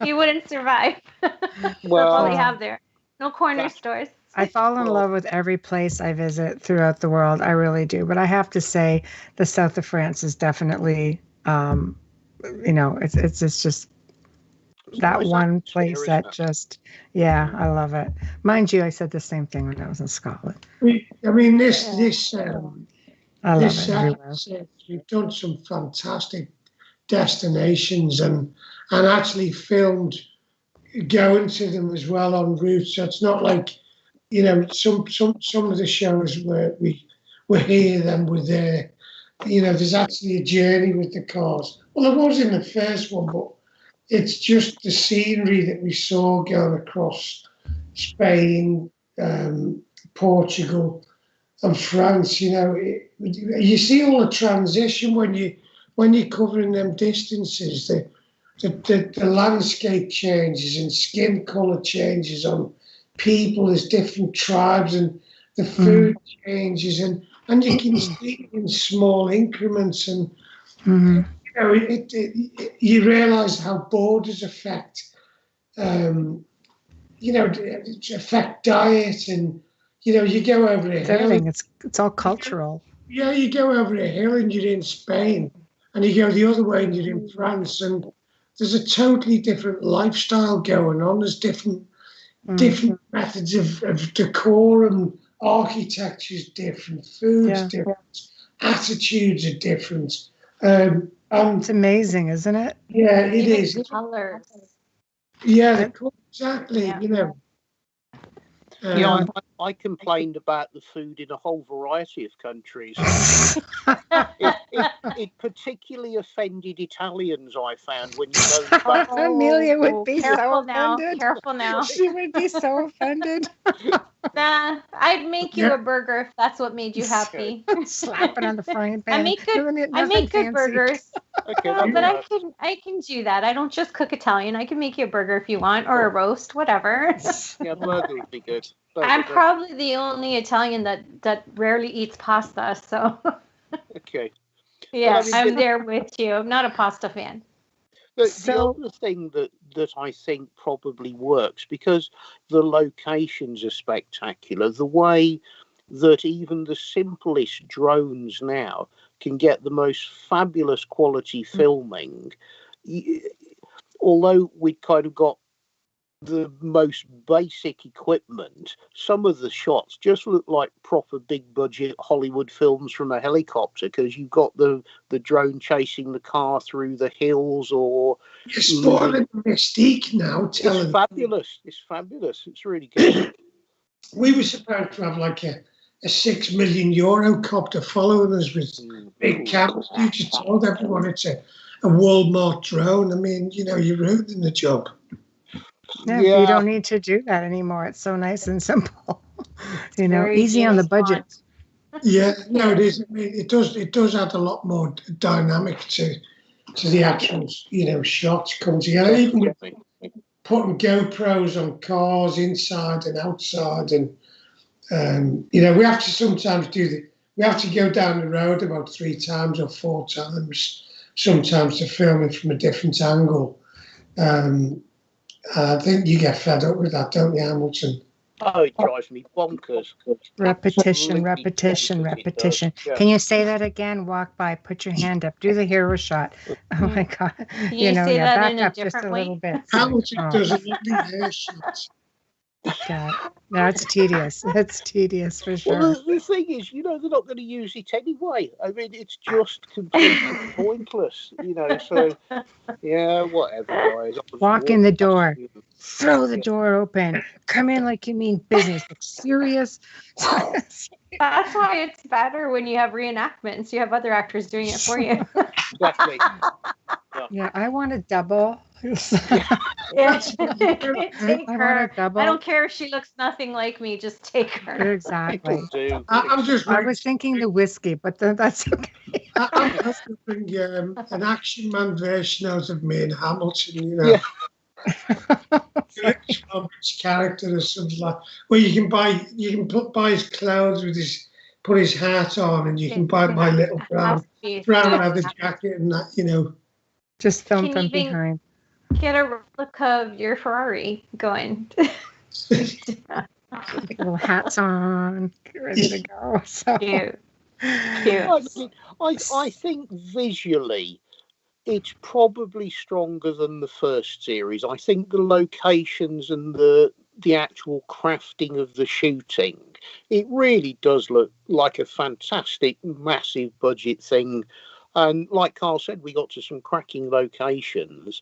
You wouldn't survive. That's all they have there. No corner stores. I fall in love with every place I visit throughout the world. I really do. But I have to say the south of France is definitely, it's just that one place that just, I love it. Mind you, I said the same thing when I was in Scotland. I mean, this I love it everywhere. We've done some fantastic destinations and actually filmed going to them as well en route. So it's not like, some of the shows where we're here, then we're there. There's actually a journey with the cars. Well, it was in the first one, but it's just the scenery that we saw going across Spain, Portugal, and France. You see all the transition when you're covering them distances. The landscape changes and skin color changes on people. There's different tribes and the food changes and you can see it in small increments and you realise how borders affect affect diet and you go over a hill. Everything. It's all cultural. Yeah, you go over a hill and you're in Spain, and you go the other way and you're in France, and there's a totally different lifestyle going on. There's different methods of decorum, architecture's different, food's different, attitudes are different. It's amazing, isn't it? Yeah, it is. Colors. Yeah, exactly. I complained about the food in a whole variety of countries. it particularly offended Italians, I found, when you go back. Amelia would be so now. offended. Careful now. She would be so offended. Nah, I'd make you a burger if that's what made you happy. Slap it on the frying pan. I make good burgers. Okay, but I can do that. I don't just cook Italian. I can make you a burger if you want, or a roast, whatever. Yeah, burger would be good. I'm probably the only Italian that rarely eats pasta, so. Okay. Yeah, I'm there with you. I'm not a pasta fan. The other thing that I think probably works, because the locations are spectacular, the way that even the simplest drones now can get the most fabulous quality filming, although we'd kind of got the most basic equipment, some of the shots just look like proper big budget Hollywood films from a helicopter, because you've got the drone chasing the car through the hills, or you're spoiling the mystique now. It's fabulous. It's fabulous. It's really good. We were supposed to have like a €6 million copter following us with big cameras. You just told everyone it's a Walmart drone. I mean, you're ruining the job. Yeah, you don't need to do that anymore. It's so nice and simple. Easy on the budget. Yeah, no, it is. I mean, it does add a lot more dynamic to the actual, shots come together. Even with putting GoPros on cars inside and outside, and we have to sometimes we have to go down the road about 3 times or 4 times sometimes to film it from a different angle. I think you get fed up with that, don't you, Hamilton? Oh, it drives me bonkers. Repetition. Yeah. Can you say that again? Walk by, put your hand up, do the hero shot. Oh my God. Can you say that back in a up different just a way? little bit. Hamilton does a lovely hair shot. God, that's tedious. That's tedious for sure. Well, the thing is, they're not going to use it anyway. I mean, it's just completely pointless, so, yeah, whatever, guys. Walk in the door. Throw the door open. Come in like you mean business. Look serious. That's why it's better when you have reenactments. You have other actors doing it for you. Exactly. Yeah, I want a double. Take I her. want a double. I don't care if she looks nothing like me. Just take her. Exactly. I was thinking the whiskey, but that's okay. I'm hoping an action man version out of me and Hamilton, Yeah. Robert's character or something like, where you can buy his clothes with put his hat on, and you can buy my little brown leather jacket and that, Just film from behind. Get a replica of your Ferrari going. Little hats on, get ready to go. So Cute. I think visually, it's probably stronger than the first series. I think the locations and the actual crafting of the shooting, it really does look like a fantastic, massive budget thing. And like Carl said, we got to some cracking locations.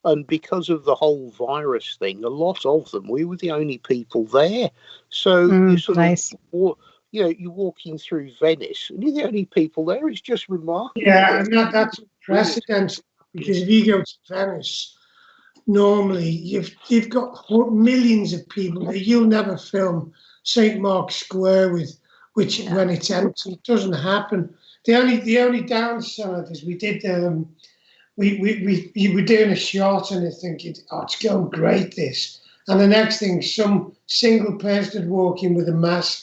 And because of the whole virus thing, a lot of them, we were the only people there. So you sort nice. of, you're walking through Venice and you're the only people there. It's just remarkable. Yeah, and that's precedent, because if you go to Venice, normally you've got millions of people there. You'll never film St. Mark's Square when it's empty. It doesn't happen. The only downside is we did we were doing a shot and thinking, it's going great, this. And the next thing, some single person would walk in with a mask,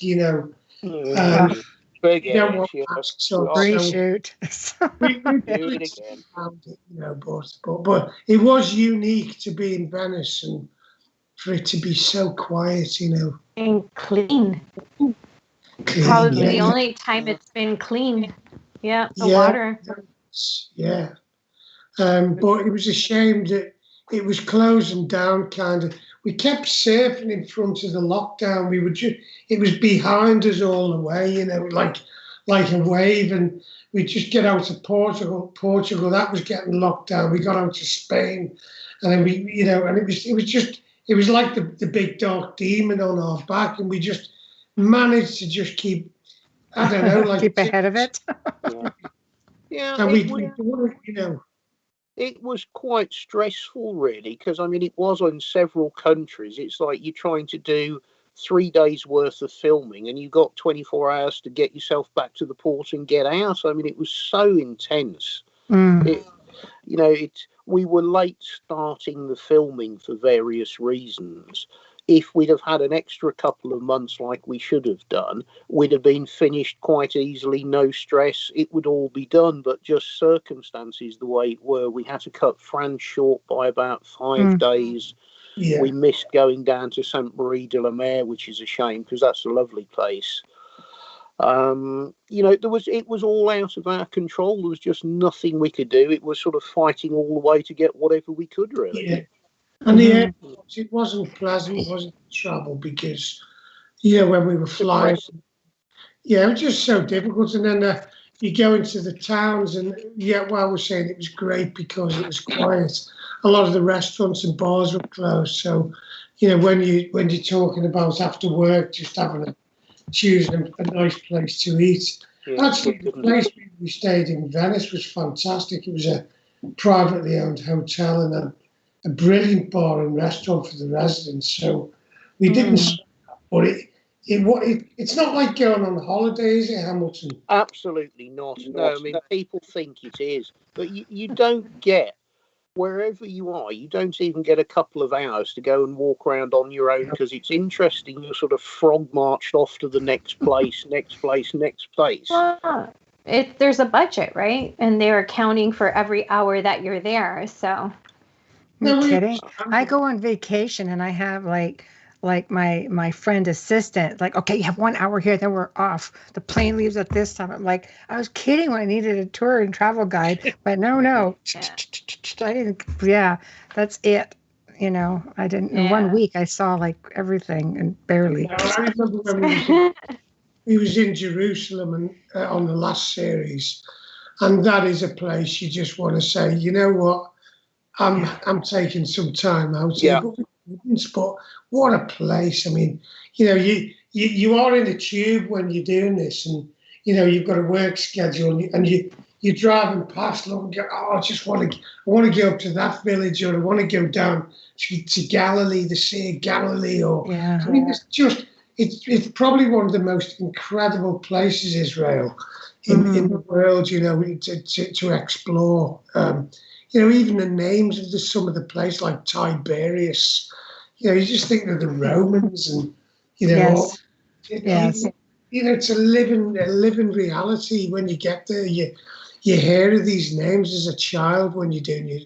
Big you don't want masks, so Reshoot. we did it again. But it was unique to be in Venice and for it to be so quiet, And clean. Probably the only time it's been clean. Yeah, the water. Yeah. But it was a shame that it was closing down, kind of. We kept surfing in front of the lockdown. It was behind us all the way, like a wave. And we just get out of Portugal. That was getting locked down. We got out to Spain, and then and it was like the big dark demon on our back, and we just managed to just keep, I don't know, like keep ahead of it. Yeah, and it was quite stressful, really, because, it was in several countries. It's like you're trying to do 3 days' worth of filming and you've got 24 hours to get yourself back to the port and get out. It was so intense. We were late starting the filming for various reasons. If we'd have had an extra couple of months like we should have done, we'd have been finished quite easily, no stress. It would all be done, but just circumstances the way it were. We had to cut France short by about 5 days. Yeah. We missed going down to Sainte Marie de la Mer, which is a shame because that's a lovely place. It was all out of our control. There was just nothing we could do. It was sort of fighting all the way to get whatever we could, really. Yeah. And the airports, it wasn't pleasant, it wasn't trouble because, when we were flying, it was just so difficult. And then you go into the towns and, I was saying it was great because it was quiet. A lot of the restaurants and bars were closed. So, when you're talking about after work, just choosing a nice place to eat. Yeah, actually, the place we stayed in Venice was fantastic. It was a privately owned hotel and a brilliant bar and restaurant for the residents. So we didn't, but it's not like going on holiday, is it, Hamilton? Absolutely not. No, people think it is, but you don't get, wherever you are, you don't even get a couple of hours to go and walk around on your own because it's interesting. You're sort of frog marched off to the next place. Well, there's a budget, right? And they're accounting for every hour that you're there, so... No kidding. I go on vacation and I have like my friend assistant, like, okay, you have 1 hour here, then we're off. The plane leaves at this time. I'm like, I was kidding when I needed a tour and travel guide, but no. I didn't. Yeah, that's it. I didn't. In 1 week, I saw like everything and barely. I remember when we was in Jerusalem and on the last series, and that is a place you just want to say, you know what, I'm taking some time out here. But what a place! I mean, you are in a tube when you're doing this, and you've got a work schedule, and you're driving past, and go, oh, I want to go up to that village, or I want to go down to Galilee, the Sea of Galilee, or I mean, it's probably one of the most incredible places, Israel, in the world, to explore. Even the names of some of the places, like Tiberias, you just think of the Romans, and it's a living reality when you get there. You hear of these names as a child when you're doing your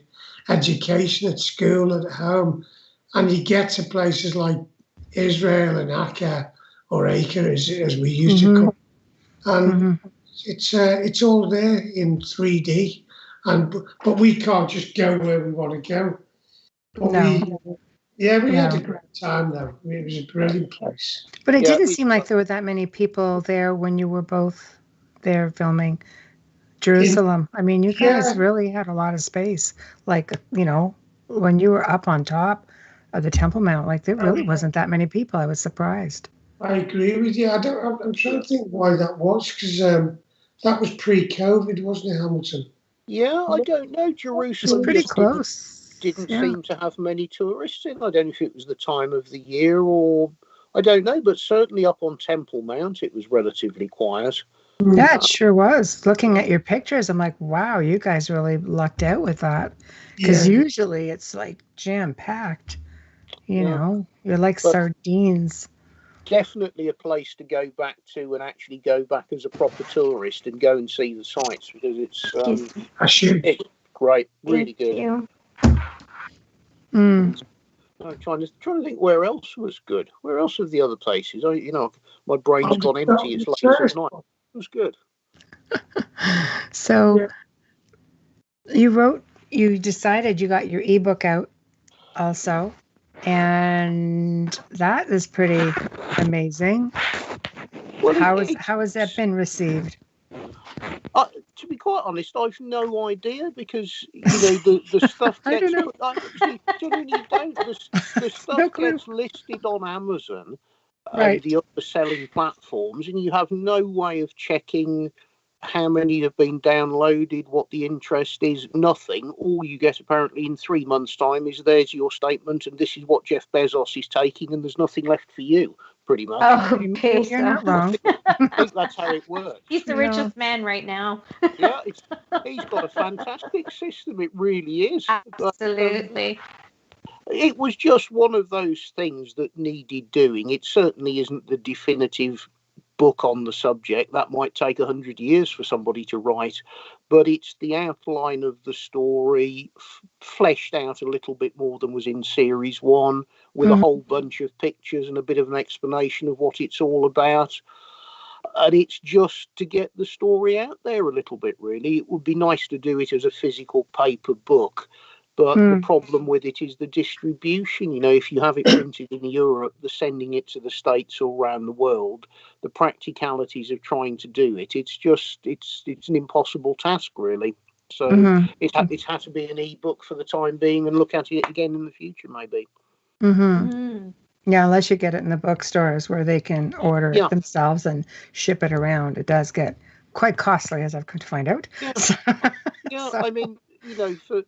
education at school, at home, and you get to places like Israel and Acre, or Acre as we used to call it. And it's all there in 3D, but we can't just go where we want to go. But we had a great time though. It was a brilliant place. But it didn't seem like there were that many people there when you were both there filming Jerusalem. I mean, you guys really had a lot of space. Like, when you were up on top of the Temple Mount, like there really wasn't that many people. I was surprised. I agree with you. I'm trying to think why that was, because that was pre-COVID, wasn't it, Hamilton? Yeah, I don't know. Jerusalem was pretty close. Didn't seem to have many tourists in. I don't know if it was the time of the year, or I don't know, but certainly up on Temple Mount it was relatively quiet. Yeah, it sure was. Looking at your pictures, I'm like, wow, you guys really lucked out with that. Because usually it's like jam-packed. You're like sardines. Definitely a place to go back to, and actually go back as a proper tourist and go and see the sights, because it's great, really good. I'm trying to think where else was good. Where else are the other places? My brain's gone empty. It's late at night. It was good. So you decided you got your ebook out also, and that is pretty amazing. Well, how has that been received? To be quite honest, I've no idea, because the stuff gets the stuff gets listed on Amazon and the other selling platforms, and you have no way of checking how many have been downloaded, what the interest is, nothing. All you get apparently in 3 months' time is there's your statement, and this is what Jeff Bezos is taking, and there's nothing left for you, pretty much. Oh, you're not wrong. I think that's how it works. He's the richest man right now. Yeah, he's got a fantastic system. It really is. Absolutely. It was just one of those things that needed doing. It certainly isn't the definitive book on the subject. That might take 100 years for somebody to write, but it's the outline of the story fleshed out a little bit more than was in series 1, with a whole bunch of pictures and a bit of an explanation of what it's all about. And it's just to get the story out there a little bit, really. It would be nice to do it as a physical paper book, but the problem with it is the distribution. If you have it printed in Europe, the sending it to the States or around the world, the practicalities of trying to do it, it's an impossible task, really. So it's had to be an ebook for the time being, and look at it again in the future, maybe. Yeah, unless you get it in the bookstores where they can order it themselves and ship it around. It does get quite costly, as I've come to find out. I mean, for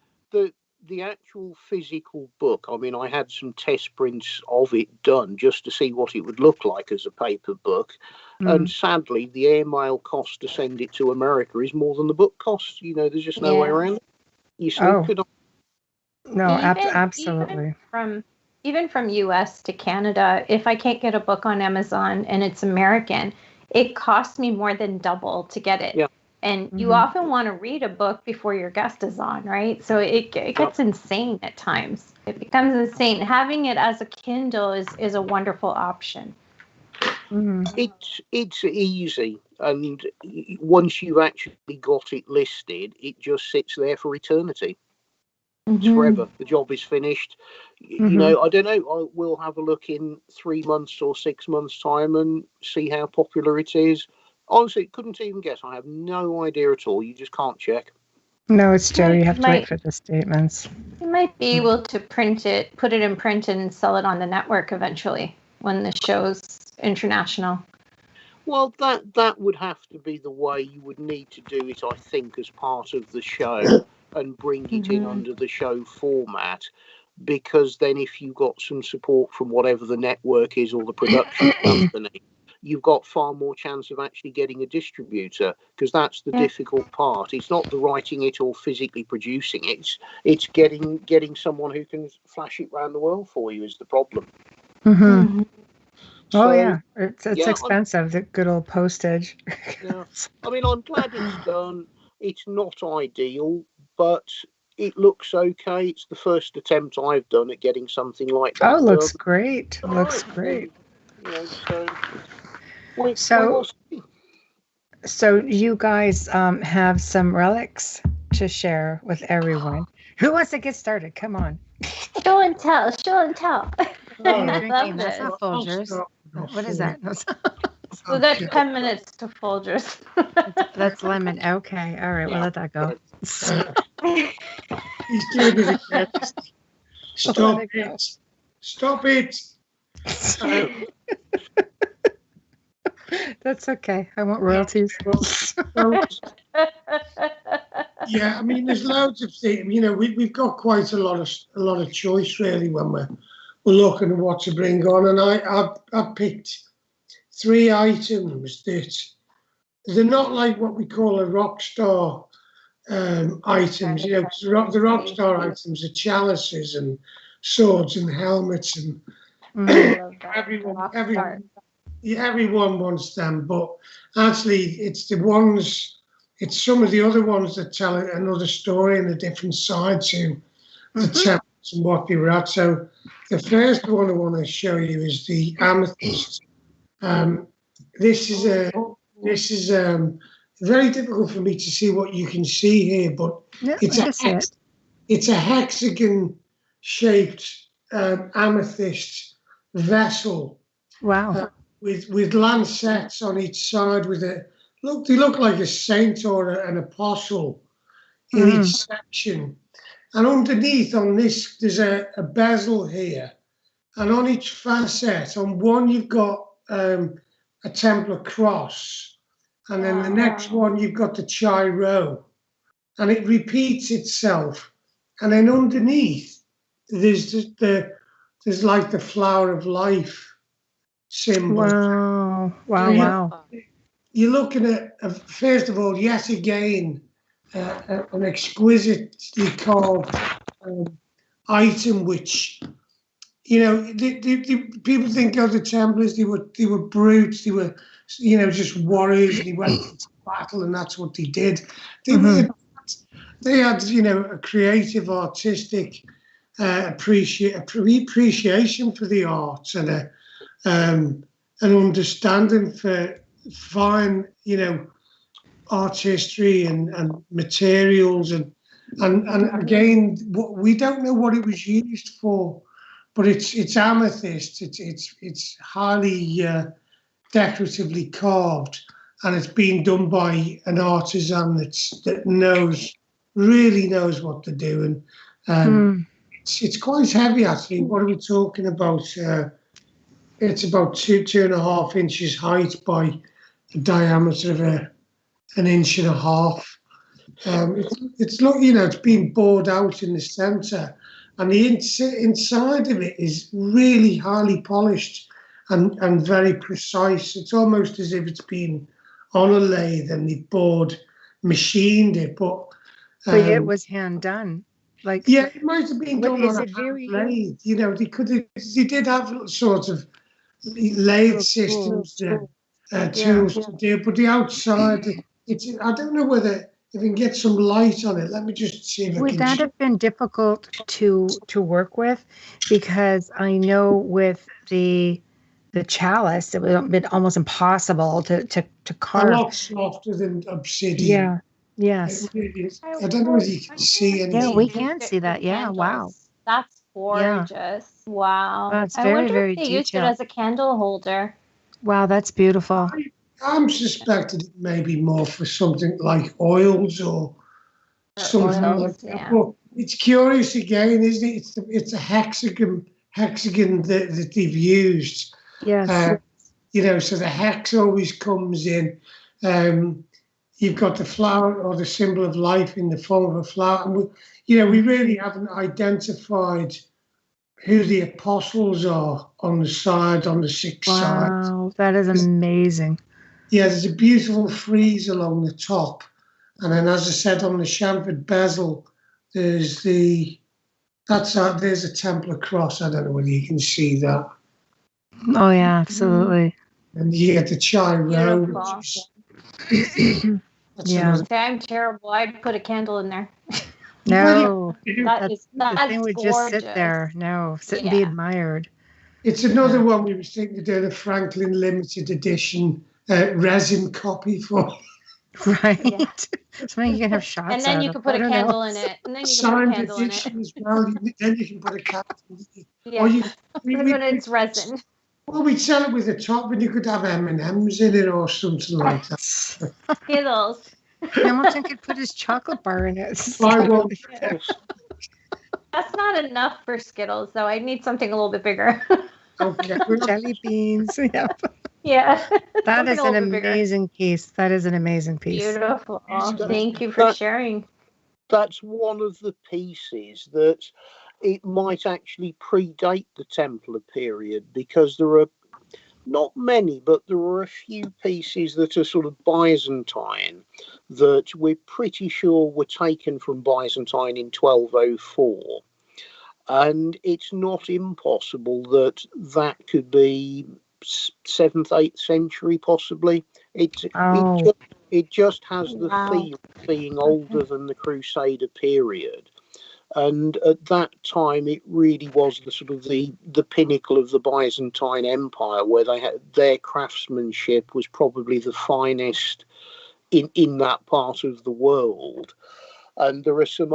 the actual physical book, I mean, I had some test prints of it done just to see what it would look like as a paper book. And sadly, the airmail cost to send it to America is more than the book costs. There's just no way around it. You still could. No, absolutely. Even from US to Canada, if I can't get a book on Amazon and it's American, it costs me more than double to get it. Yeah. And you often want to read a book before your guest is on, right? So it gets insane at times. It becomes insane. Having it as a Kindle is a wonderful option. It's easy, and once you've actually got it listed, it just sits there for eternity. It's forever. The job is finished. You know, I don't know. We'll have a look in 3 months or 6 months' time and see how popular it is. Honestly, couldn't even guess. I have no idea at all. You just can't check. No, it's Joe. You have to wait for the statements. You might be able to print it, put it in print, and sell it on the network eventually when the show's international. Well, that would have to be the way you would need to do it, I think, as part of the show and bring it in under the show format. Because then if you got some support from whatever the network is or the production company, you've got far more chance of actually getting a distributor, because that's the difficult part. It's not the writing it or physically producing it. It's getting someone who can flash it around the world for you is the problem. So, yeah, it's expensive, the good old postage. Yeah. I mean, I'm glad it's done. It's not ideal, but it looks okay. It's the first attempt I've done at getting something like that. Oh, looks great. Looks great. So you guys have some relics to share with everyone. Who wants to get started? Come on. Show and tell. That's not Folgers. What is that? We got 10 minutes to Folgers. That's lemon. Okay. All right. We'll let that go. He's doing it again. Stop it. Stop it. That's okay. I want royalties. Yeah, I mean, there's loads of things. You know, we've got quite a lot of choice really when we're looking at what to bring on, and I picked 3 items that they're not like what we call a rock star items. You know, 'cause the rock star items are chalices and swords and helmets, and everyone wants them. But actually, it's some of the other ones that tell another story and a different side to the temples and what they were at. So the first one I want to show you is the amethyst. This is very difficult for me to see what you can see here, but it's a hexagon-shaped amethyst vessel. Wow. With lancets on each side, they look like a saint or an apostle in each section. And underneath on this, there's a bezel here. And on each facet, on one you've got a Templar cross. And then the next one you've got the Chi-Rho. And it repeats itself. And then underneath, there's like the flower of life symbol. Wow. You're looking at, first of all, yet again, an exquisitely carved item, which, you know, the people think, the Templars, they were brutes, they were, you know, just warriors, and they went into battle, and that's what they did. They had, you know, a creative, artistic appreciation for the arts and an understanding for fine, you know, art history and materials and again, we don't know what it was used for, but it's amethyst. It's highly decoratively carved, and it's been done by an artisan that really knows what they're doing. It's quite heavy actually. What are we talking about? It's about 2.5 inches height by a diameter of an inch and a half. It's been bored out in the centre, and the inside of it is really highly polished and very precise. It's almost as if it's been on a lathe and they machined it, but it was hand done. It might have been done on a lathe. You know, they did have sort of lathe systems, tools to do, but the outside, I don't know whether if we can get some light on it. Let me just see if would that have been difficult to work with, because I know with the chalice it would have been almost impossible to carve. A lot softer than obsidian. Yes. I don't know if you can see anything. Yeah, we can see that. Yeah, wow. That's gorgeous. Yeah. Wow. That's I very, wonder very if they used it detailed. as a candle holder. Wow, that's beautiful. I'm suspected it may be more for something like oils or something like that. Yeah. But it's curious again, isn't it? It's a hexagon that they've used. Yes. You know, so the hex always comes in. You've got the flower or the symbol of life in the form of a flower. And we really haven't identified who the apostles are on the side, on the six sides. Wow, that is amazing. Yeah, there's a beautiful frieze along the top. And then, as I said, on the chamfered bezel, there's a Templar cross. I don't know whether you can see that. Oh, yeah, absolutely. And you get the chai row. Yeah. I'm terrible. I'd put a candle in there. No, that's the thing would just sit there. No, sit and be admired. It's another one we were thinking of doing a Franklin limited edition resin copy for. Right. Yeah. So you can have shots. And then you can put a candle in it. And then you can put a candle in it. As well. Then you can put a candle in it. Yeah. When it's resin. Well, we'd sell it with a top, and you could have M&Ms in it or something like that. Skittles. Hamilton could put his chocolate bar in it. That's not enough for Skittles, though. I need something a little bit bigger. Okay. Jelly beans. Yep. Yeah. That is an amazing piece. That is an amazing piece. Beautiful. Thank you for sharing. That's one of the pieces that it might actually predate the Templar period, because there are not many, but there are a few pieces that are sort of Byzantine that we're pretty sure were taken from Byzantine in 1204. And it's not impossible that could be 7th, 8th century, possibly. It just has the feel of being older than the Crusader period. And at that time, it really was the sort of the pinnacle of the Byzantine Empire, where they had their craftsmanship was probably the finest in that part of the world. And there are some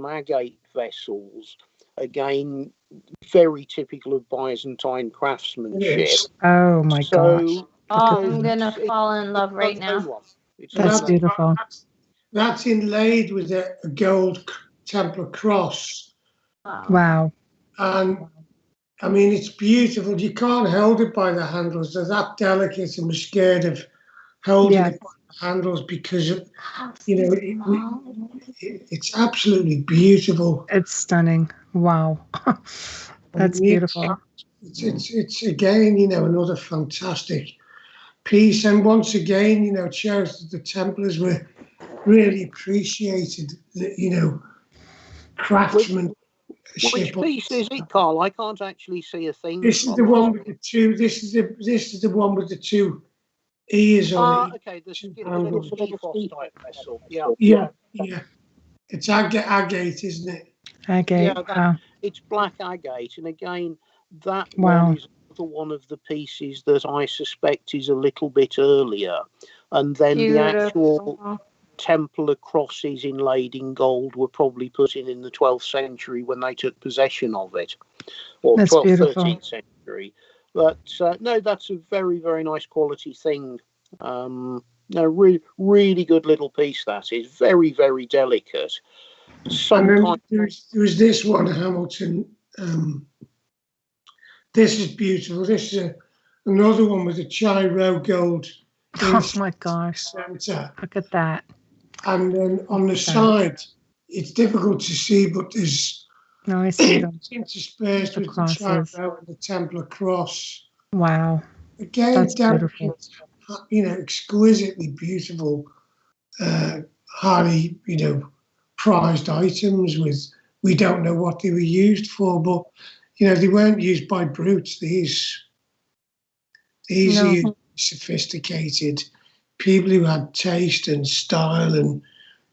agate vessels, again, very typical of Byzantine craftsmanship. Yes. Oh my gosh! I'm gonna fall in love right now. That's beautiful. That's inlaid with a gold Templar cross. Wow. And I mean, it's beautiful. You can't hold it by the handles. They're that delicate, and we're scared of holding it by the handles because, it's absolutely beautiful. It's stunning. Wow. That's beautiful. It's again, another fantastic piece. And once again, it shows that the Templars were really appreciated, craftsmanship. Which piece is it, Carl? I can't actually see a thing. This is the one with the two. This is the one with the two ears on it. Okay. This is a little type vessel. Yeah. It's agate, isn't it? Agate. It's black agate, and again, that one is one of the pieces that I suspect is a little bit earlier, and then the actual Templar crosses inlaid in gold were probably put in the 12th century when they took possession of it, or 12th, 13th century. But no, that's a very, very nice quality thing. Really good little piece. That is very, very delicate. There was this one, Hamilton. This is beautiful. This is another one with a chai row gold. Oh my gosh! Center. Look at that. And then on the side, it's difficult to see, but there's I see them interspersed with the chai row and the Templar cross. Wow! Again, that's beautiful. Exquisitely beautiful, highly prized items. We don't know what they were used for, but they weren't used by brutes. These are sophisticated people who had taste and style, and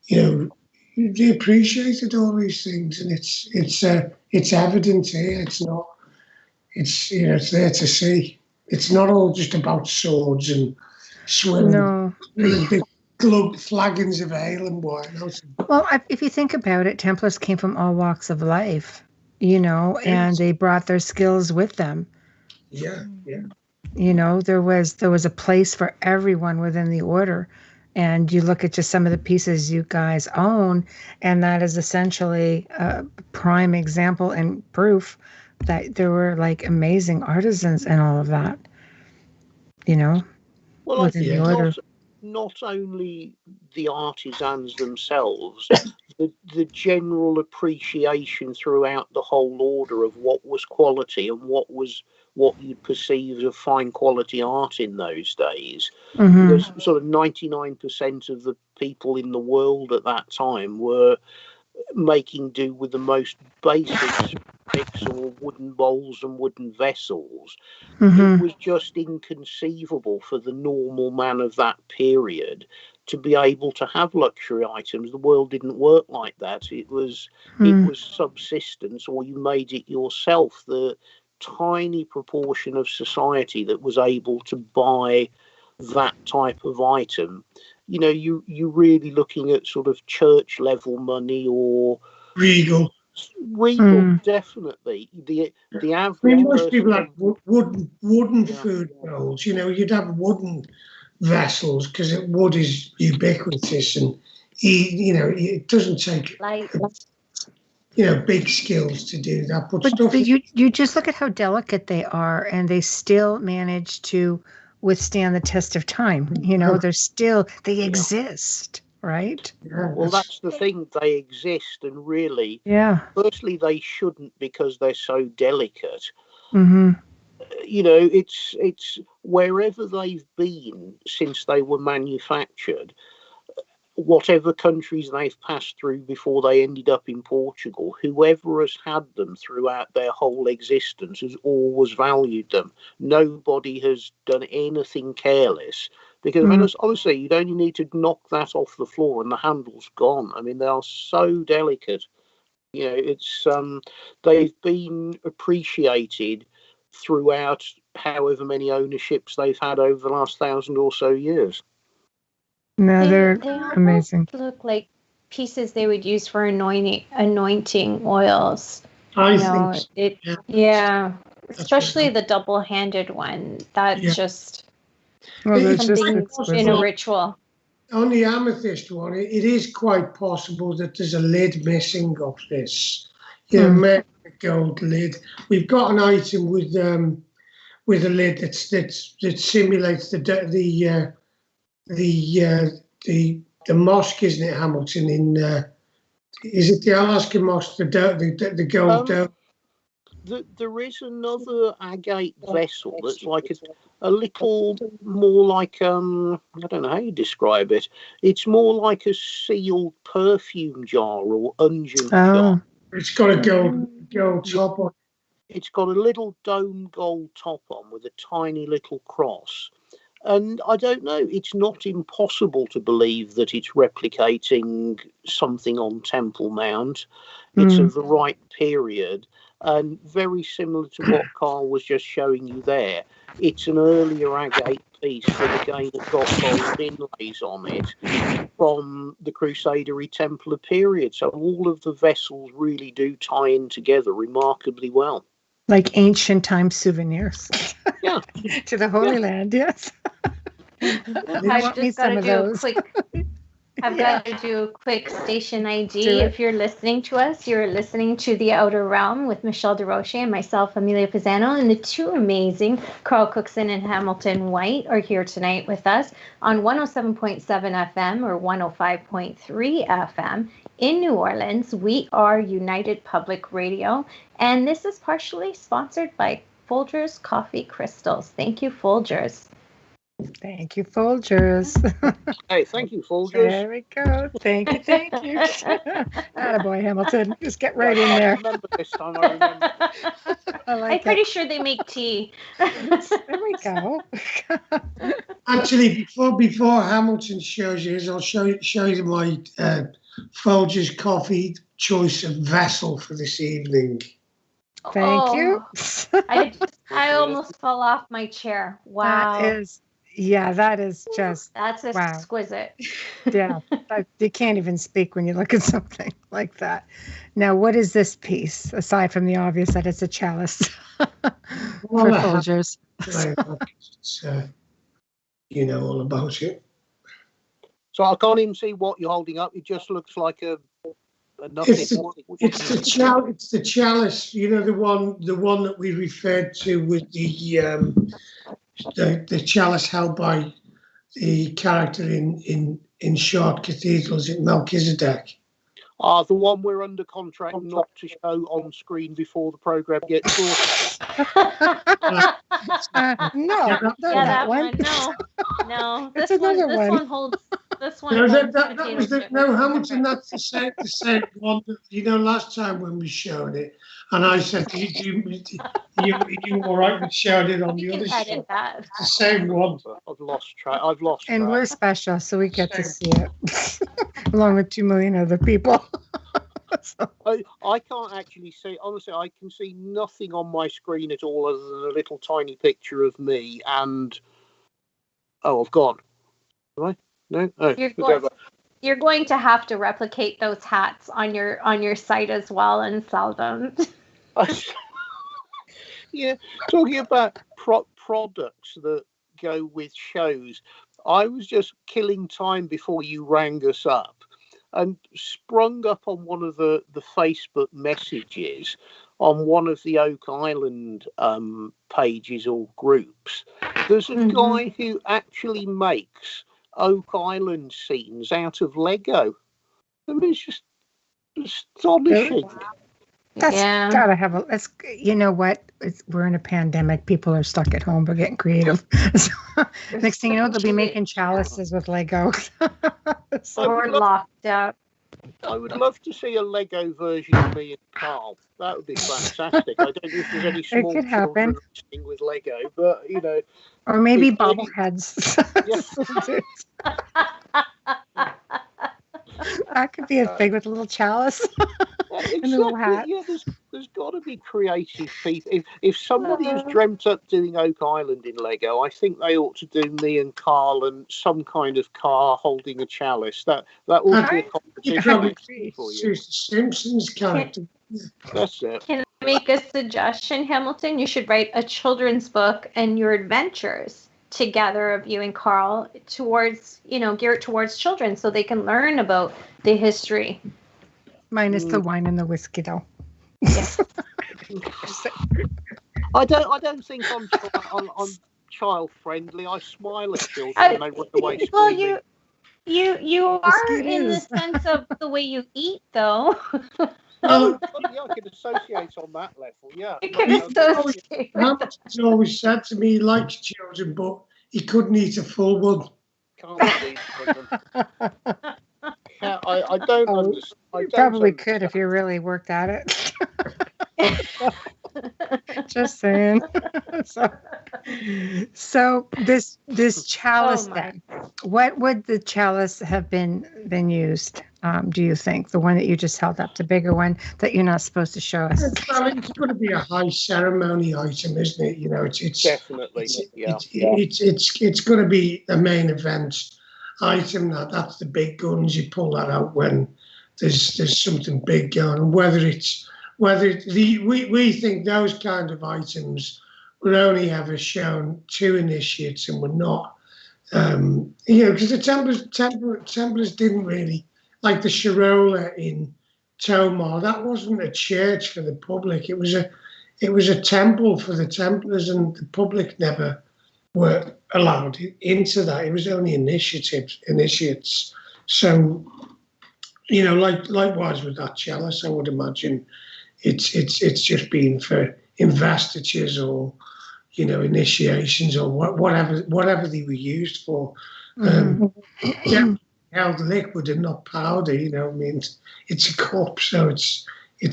they appreciated all these things, and it's evident here. It's not. It's there to see. It's not all just about swords and swimming. No. Big flagons of ale and wine. Well, if you think about it, Templars came from all walks of life, and they brought their skills with them. Yeah. There was a place for everyone within the order. And you look at just some of the pieces you guys own, and that is essentially a prime example and proof that there were like amazing artisans and all of that, Well, within the order. Not only the artisans themselves, the general appreciation throughout the whole order of what was quality and what you'd perceive as fine quality art in those days. Mm-hmm. Because sort of 99% of the people in the world at that time were making do with the most basic sticks or wooden bowls and wooden vessels. Mm-hmm. It was just inconceivable for the normal man of that period to be able to have luxury items. The world didn't work like that. It was subsistence, or you made it yourself. The tiny proportion of society that was able to buy that type of item, you really looking at sort of church level money or regal, definitely. The average most people had wooden Yeah. food bowls. You'd have wooden vessels because wood is ubiquitous, and it doesn't take big skills to do that. But you just look at how delicate they are, and they still manage to withstand the test of time. They exist, right? Yeah, Well, that's the thing. They exist, and really, firstly, they shouldn't, because they're so delicate. Mm-hmm. It's wherever they've been since they were manufactured, whatever countries they've passed through before they ended up in Portugal, whoever has had them throughout their whole existence has always valued them. Nobody has done anything careless, because honestly, you'd only need to knock that off the floor and the handle's gone. I mean, they are so delicate. It's they've been appreciated throughout however many ownerships they've had over the last 1,000 or so years. No, they're they amazing. Look like pieces they would use for anointing oils. I think so. Yeah. Especially the double-handed one. That's something in a ritual. On the amethyst one, it is quite possible that there's a lid missing off this. A gold lid. We've got an item with a lid that simulates the mosque, isn't it, Hamilton? Is it the Alaska mosque? The gold dome. There is another agate vessel that's like a little more like I don't know how you describe it. It's more like a sealed perfume jar or unguent jar. It's got a gold top on. It's got a little dome gold top on with a tiny little cross. And I don't know, it's not impossible to believe that it's replicating something on Temple Mount. It's of the right period, and very similar to what Carl was just showing you there. It's an earlier agate piece that again has got gold inlays on it from the Crusadery Templar period. So all of the vessels really do tie in together remarkably well. Like ancient time souvenirs. Yeah. To the Holy Land, yes. I've just got to do a quick station ID. If you're listening to us, you're listening to The Outer Realm with Michelle Desrochers and myself, Amelia Pisano, and the two amazing Carl Cookson and Hamilton White are here tonight with us on 107.7 FM or 105.3 FM. In New Orleans, we are United Public Radio, and this is partially sponsored by Folgers Coffee Crystals. Thank you, Folgers. Thank you, Folgers. Hey, thank you, Folgers. There we go. Thank you. Attaboy, Hamilton. Just get right in there. I remember this time, I remember. I'm pretty sure they make tea. There we go. Actually, before Hamilton shows you, I'll show you my Folgers coffee choice of vessel for this evening. Thank you. I almost fell off my chair. Wow. That is Yeah, that is just that's exquisite. Wow. Yeah, you can't even speak when you look at something like that. Now, what is this piece aside from the obvious that it's a chalice for Folgers? You know all about it. So I can't even see what you're holding up. It just looks like a nothing. It's the chalice. You know, the one that we referred to with the chalice held by the character in Short Cathedrals in Melchizedek. The one we're under contract not to show on screen before the program gets sorted. No, that one. No. It's another one. This one holds. This one. No, that was how much? And that's the same one that, you know, last time when we showed it, and I said, you all right with showing it on the other show? It's the same one. I've lost track. And we're special, so we get to see it along with 2 million other people. So. I can't actually see. Honestly, I can see nothing on my screen at all other than a little tiny picture of me. And I've gone. Am I? No. Oh, you're going to have to replicate those hats on your site as well and sell them. Yeah, talking about products that go with shows. I was just killing time before you rang us up and sprung up on one of the Facebook messages on one of the Oak Island pages or groups. There's a guy who actually makes Oak Island scenes out of Lego. I mean, it's just astonishing. That's gotta have you know what? We're in a pandemic. People are stuck at home. We're getting creative. So, next thing you know, they'll be making chalices with Lego. Or locked up. I would love to see a Lego version of me and Carl. That would be fantastic. I don't know if there's any small children with Lego, but you know. Or maybe bobbleheads. That could be as big with a little chalice and a little hat. Yeah, there's got to be creative people. If somebody has dreamt up doing Oak Island in Lego, I think they ought to do me and Carl and some kind of car holding a chalice. That ought to be a competition for you. Simpsons character. That's it. Can I make a suggestion, Hamilton? You should write a children's book and your adventures together of you and Carl geared towards children so they can learn about the history. Minus the wine and the whiskey, though. Yeah. I don't think I'm child friendly. I smile at children and they run away screaming. Well, you are in the sense of the way you eat, though. I can associate on that level, yeah. You can associate. He's always said to me he likes children, but he couldn't eat a full one. Can't eat children. I don't understand. You probably could if you really worked at it. Just saying. So this chalice then, what would the chalice have been used? Do you think the one that you just held up, the bigger one that you're not supposed to show us? It's going to be a high ceremony item, isn't it? You know, it's definitely it's going to be a main event item. That's the big guns. You pull that out when there's something big going on. We think those kind of items were only ever shown to initiates and were not, because the Templars didn't really, like the Sharola in Tomar, that wasn't a church for the public. It was a temple for the Templars, and the public never were allowed into that. It was only initiates. So, likewise with that chalice, I would imagine it's just been for investitures or initiations or whatever they were used for. Held liquid and not powder. It's a cup, so it's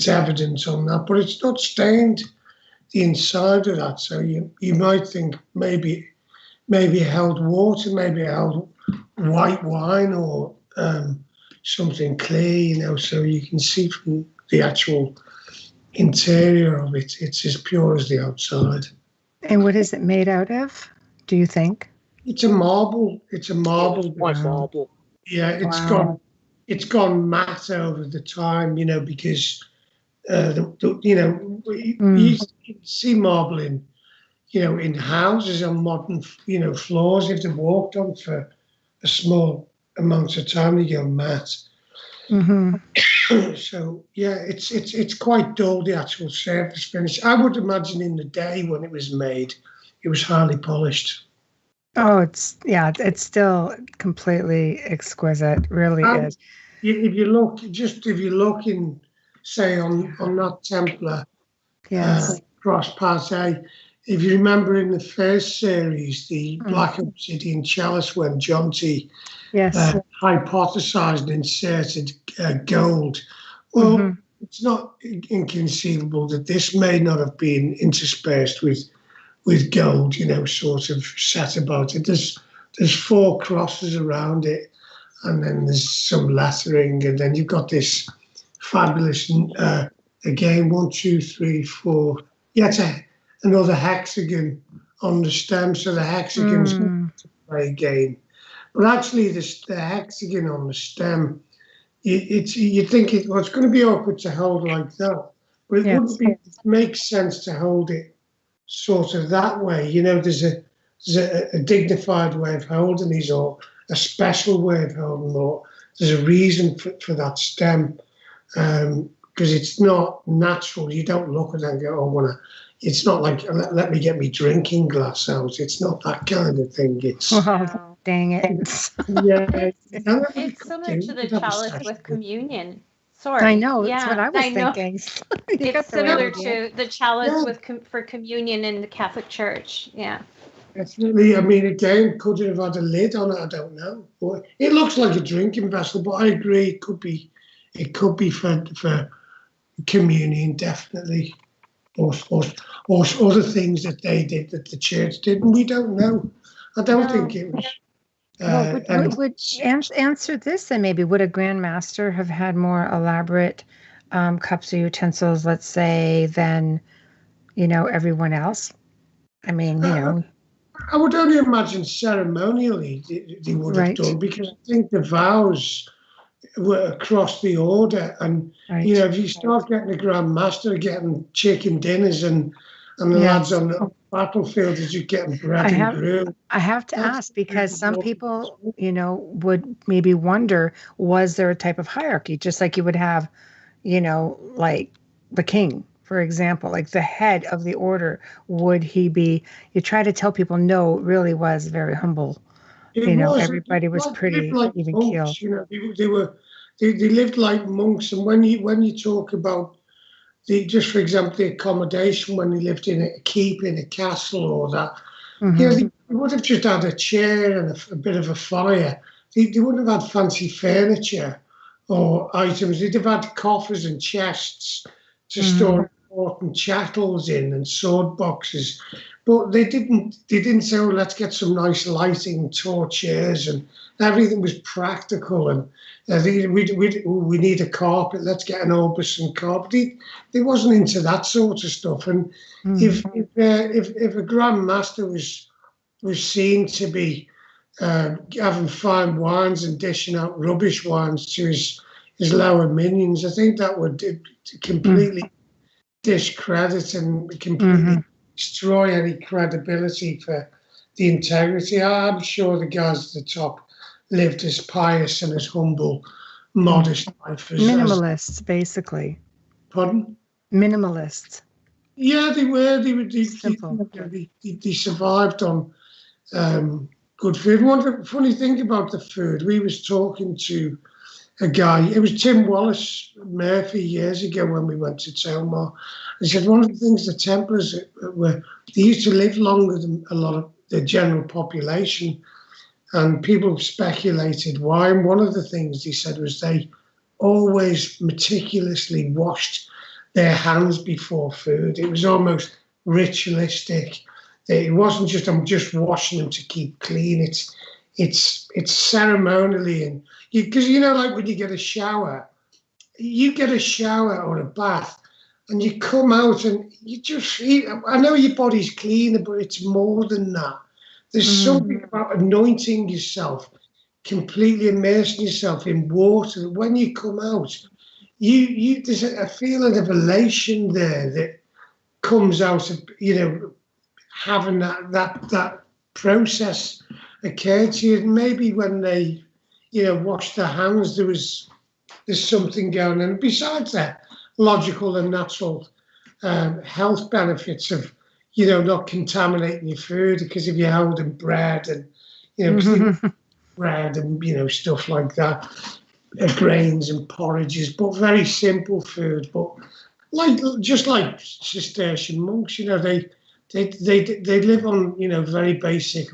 evidence on that, but it's not stained the inside of that. So you might think maybe it held water, maybe it held white wine or something clear. So you can see from the actual interior of it, it's as pure as the outside. And what is it made out of, do you think? It's a marble. It's a marble. It's white marble. Yeah, it's gone matte over the time, because you see marble in houses on modern floors. If they've walked on for a small amount of time, they go matte. So yeah, it's quite dull, the actual surface finish. I would imagine in the day when it was made, it was highly polished. Oh, it's still completely exquisite. Really is. If you look in, say, on that Templar, yes, cross part A, if you remember in the first series, the Black Obsidian Chalice, when John T. Hypothesized and inserted gold. Well, it's not inconceivable that this may not have been interspersed with gold, sort of set about it. There's 4 crosses around it, and then there's some lettering, and then you've got this fabulous, again, 1, 2, 3, 4. It's another hexagon on the stem, so the hexagon's to play again. But actually, the hexagon on the stem, you think it's going to be awkward to hold like that, but it makes sense to hold it sort of that way. There's a dignified way of holding these, or a special way of holding, or there's a reason for that stem, because it's not natural. You don't look at it and go, it's not like, let me get me drinking glass out. It's not that kind of thing. It's... Dang it. It's similar to the chalice with communion. Sorry. I know. That's what I was thinking. It's similar to the chalice for communion in the Catholic Church. Yeah. Definitely. I mean, again, could it have had a lid on it? I don't know. But it looks like a drinking vessel, but I agree it could be for communion, definitely. Or other things that they did that the church did, and we don't know. I don't think it was. Would answer this then? Maybe would a Grand Master have had more elaborate cups or utensils, let's say, than everyone else? I mean, I would only imagine ceremonially they would have done, because I think the vows were across the order, and if you start getting a Grand Master getting chicken dinners and the lads on the battlefield as you getting bread and brew. I have to ask, because some people, would maybe wonder, was there a type of hierarchy, just like you would have, like the king, for example, like the head of the order? Would he be? You try to tell people, no, it really was very humble. Everybody was pretty even keeled. They lived like monks, and when you talk about just for example, the accommodation when they lived in a keep, in a castle, or that, they would have just had a chair and a bit of a fire. They wouldn't have had fancy furniture or items. They'd have had coffers and chests to store important chattels in, and sword boxes. But they didn't say, let's get some nice lighting, torches, and everything was practical. And we need a carpet, let's get an Orbison carpet. They wasn't into that sort of stuff. And if a Grand Master was seen to be having fine wines and dishing out rubbish wines to his lower minions, I think that would completely discredit and completely destroy any credibility for the integrity. I'm sure the guys at the top lived as pious and as humble, modest life as minimalists, basically. Pardon? Minimalists. Yeah, they were. Simple. They survived on good food. One funny thing about the food, we was talking to a guy, it was Tim Wallace Murphy years ago when we went to Tomar. He said one of the things the Templars were, they used to live longer than a lot of the general population, and people speculated why. And one of the things he said was they always meticulously washed their hands before food. It was almost ritualistic. It wasn't just, I'm just washing them to keep clean. It's ceremonially, and because like when you get a shower or a bath, and you come out and you just, I know your body's cleaner, but it's more than that. There's something about anointing yourself, completely immersing yourself in water. When you come out, you there's a feeling of elation there that comes out of, having that process occur to you. And maybe when they, washed their hands, there's something going on. Besides that, logical and natural health benefits of, not contaminating your food, because if you're holding bread and, bread and, stuff like that, grains and porridges, but very simple food. But just like Cistercian monks, they live on, very basic,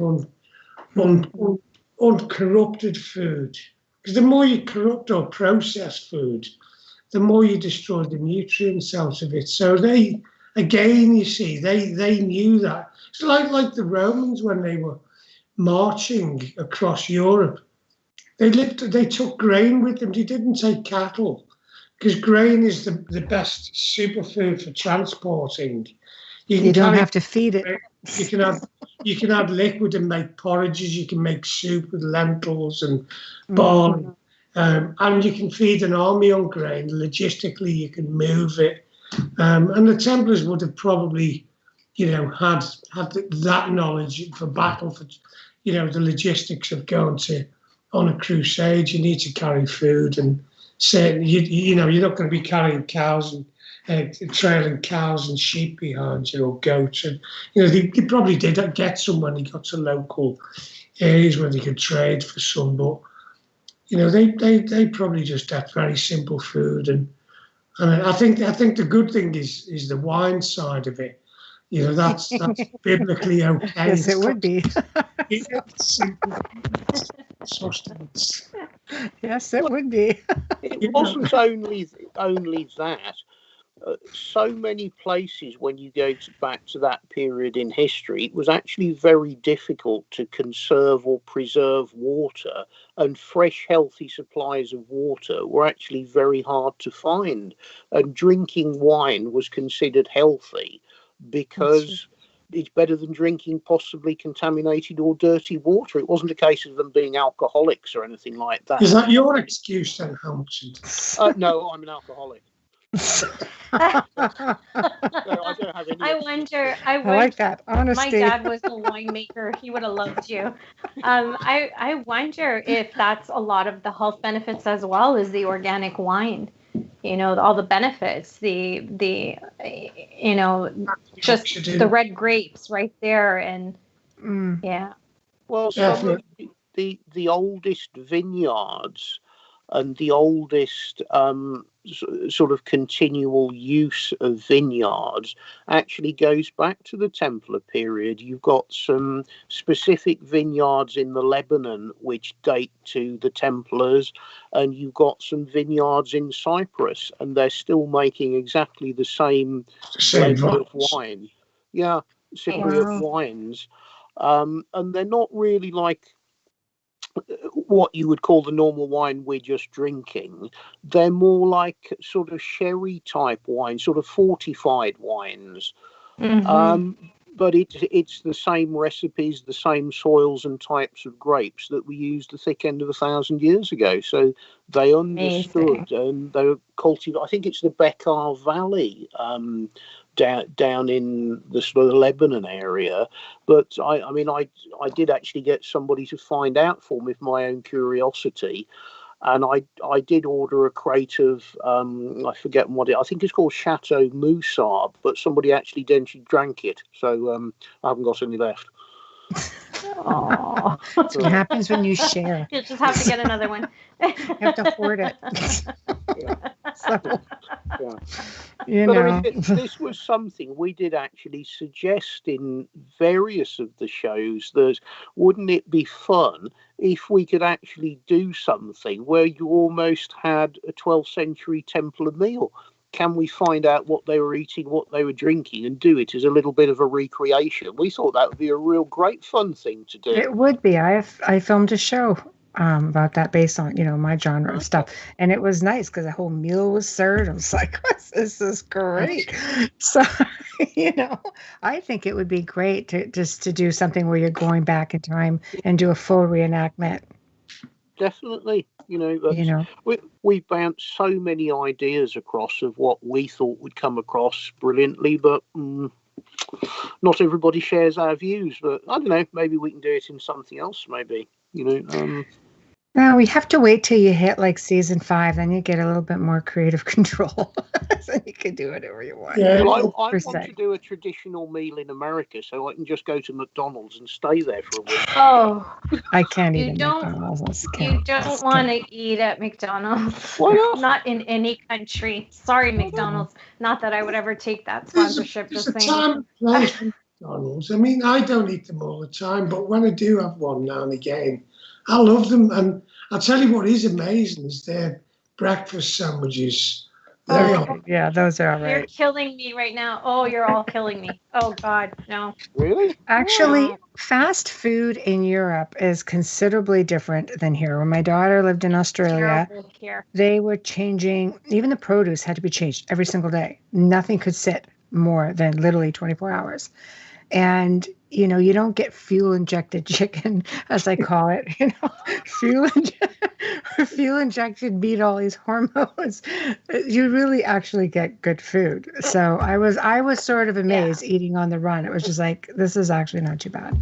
uncorrupted food. Because the more you corrupt or process food, the more you destroy the nutrients out of it. So they, again, you see, they knew that. It's like the Romans when they were marching across Europe. They took grain with them. They didn't take cattle, because grain is the best superfood for transporting. You don't have to feed it. You can add liquid and make porridges. You can make soup with lentils and barley, and you can feed an army on grain. Logistically, you can move it, and the Templars would have probably, had that knowledge for battle, for the logistics of going on a crusade. You need to carry food, and certainly you're not going to be carrying cows and trailing cows and sheep behind you, or goats. And they probably did get some when they got to local areas where they could trade for some, but they probably just had very simple food. And I think the good thing is the wine side of it. That's biblically okay. Yes, it would be. Sustenance. Yes, it would be. It wasn't only that. So many places, when you go back to that period in history, it was actually very difficult to conserve or preserve water, and fresh, healthy supplies of water were actually very hard to find. And drinking wine was considered healthy because it's better than drinking possibly contaminated or dirty water. It wasn't a case of them being alcoholics or anything like that. Is that your excuse then, Hampton? No, I'm an alcoholic. I don't have any. I wonder. I like that honesty. My dad was a winemaker. He would have loved you. I wonder if that's a lot of the health benefits as well as the organic wine. All the benefits, the just the red grapes right there, and yeah. Well, some of the oldest vineyards and the oldest sort of continual use of vineyards actually goes back to the Templar period. You've got some specific vineyards in the Lebanon which date to the Templars, and you've got some vineyards in Cyprus, and they're still making exactly the same blend of wine. Yeah, Cypriot wines. And they're not really like what you would call the normal wine we're just drinking. They're more like sort of sherry type wine, sort of fortified wines. But it's the same recipes, the same soils and types of grapes that we used the thick end of 1,000 years ago. So they understood, and they were cultivated. I think it's the Bekaa Valley, down in the sort of Lebanon area. But I did actually get somebody to find out for me, with my own curiosity, and I did order a crate of I forget what I think it's called Chateau Moussard, but somebody actually drank it, so I haven't got any left. Oh, that's what happens when you share. You just have to get another one. You have to hoard it. This was something we did actually suggest in various of the shows, that wouldn't it be fun if we could actually do something where you almost had a 12th century Templar meal? Can we find out what they were eating, what they were drinking, and do it as a little bit of a recreation? We thought that would be a real great fun thing to do. It would be. I filmed a show about that based on, my genre of stuff. And it was nice because the whole meal was served. I was like, this is great. So, I think it would be great to do something where you're going back in time and do a full reenactment. Definitely. We bounced so many ideas across of what we thought would come across brilliantly, but not everybody shares our views. But I don't know, maybe we can do it in something else, maybe. No, we have to wait till you hit like season 5, then you get a little bit more creative control. So you can do whatever you want. Yeah, well, I want to do a traditional meal in America, so I can just go to McDonald's and stay there for a week. Oh, I can't eat at McDonald's. You don't want to eat at McDonald's. Why not? Not in any country. Sorry, McDonald's. Not that I would ever take that sponsorship. There's a time and place for McDonald's. I mean, I don't eat them all the time, but when I do have one now and again, I love them. And I'll tell you what is amazing is their breakfast sandwiches. Yeah, those are all right. You're killing me right now. Oh, you're all killing me. Oh, God, no. Really? Actually, fast food in Europe is considerably different than here. When my daughter lived in Australia, they were changing, even the produce had to be changed every single day. Nothing could sit more than literally 24 hours. And, you don't get fuel-injected chicken, as I call it, fuel-injected meat, all these hormones. You really actually get good food. So I was sort of amazed eating on the run. It was just like, this is actually not too bad.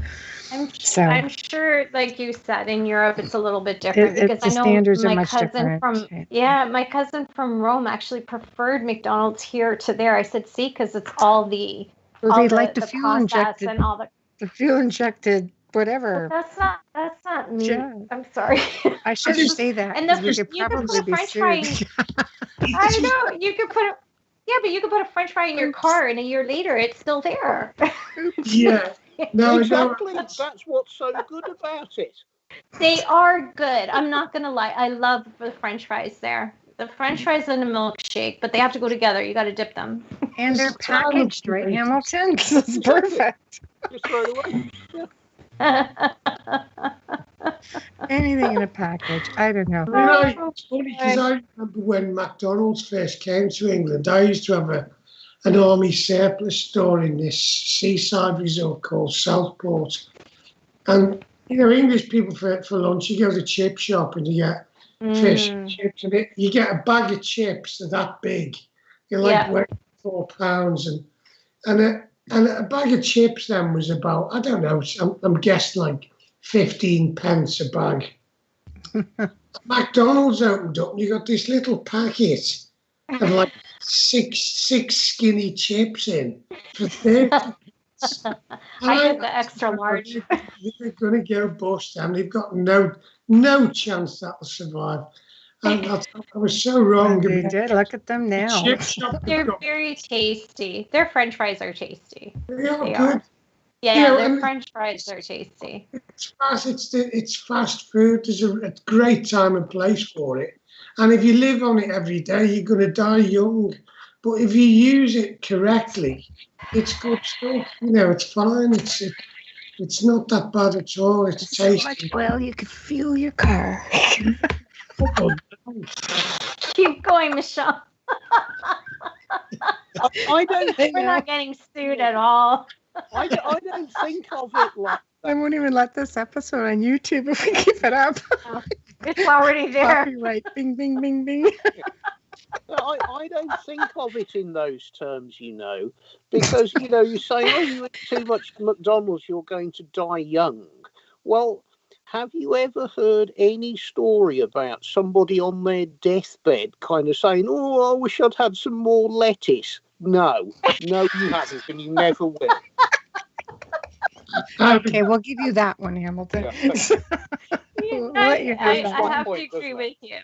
I'm sure, like you said, in Europe it's a little bit different because I know standards are my much cousin different. my cousin from Rome actually preferred McDonald's here to there. I said, see, because it's all the the fuel injected and all the fuel injected whatever. Well, that's not me. Yeah. I'm sorry. I shouldn't say that. And we could probably be French fry. I know you could put but you could put a French fry in your car, and a year later it's still there. Yeah. No, exactly. That's what's so good about it. They are good. I'm not gonna lie. I love the French fries there. The French fries and a milkshake, but they have to go together. You got to dip them. And they're packaged, right, Hamilton? It's perfect. Just throw it away. Yeah. Anything in a package. I don't know. It's funny because I remember when McDonald's first came to England, I used to have an army surplus store in this seaside resort called Southport. And, English people for lunch, you go to the chip shop and you get fish and chips, and you get a bag of chips that big. You're like weighing 4 pounds, and a bag of chips then was about, I don't know, I'm guessing like 15 pence a bag. McDonald's opened up and you got this little packet of like six skinny chips in for 30 pence. I get the extra large. They're going to go bust, and they've got no chance that'll survive. And I was so wrong. They did. Look at them now. They're very tasty. Their French fries are tasty. They are good. Yeah, their French fries are tasty. It's fast. It's fast food. There's a great time and place for it. And if you live on it every day, you're going to die young. But if you use it correctly, it's good stuff. It's fine. It's not that bad at all. It's tasty. So much oil you could fuel your car. Keep going, Michelle. I don't. We're not getting sued at all. I don't think of it like that. I won't even let this episode on YouTube if we keep it up. It's already there. Copyright. Bing, bing, bing, bing. I don't think of it in those terms, because, you say, you eat too much McDonald's, you're going to die young. Well, have you ever heard any story about somebody on their deathbed kind of saying, I wish I'd had some more lettuce? No, you haven't, and you never will. Okay, we'll give you that one, Hamilton. Yeah. I have to agree with you.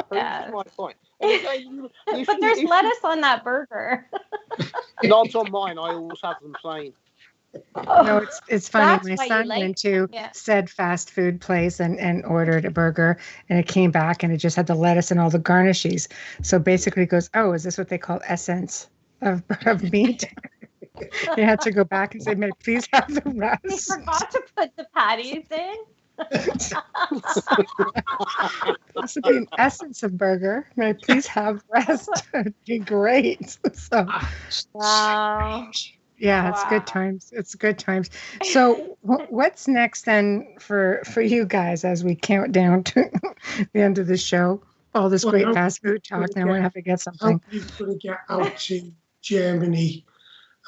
That's my point. But there's lettuce on that burger. Not on mine. I always have them plain. No, it's funny. My son went to said fast food place and ordered a burger, and it came back and it just had the lettuce and all the garnishes. So basically, he goes, "Oh, is this what they call essence of meat?" He had to go back and say, "May I please have the rest?" They forgot to put the patties in. Possibly an essence of burger. May I please have breast? It'd be great. So, wow. yeah, it's good times. It's good times. So, what's next then for you guys as we count down to the end of the show? All this great fast food talk. Now we have to get something. Hopefully, we're going to get out to Germany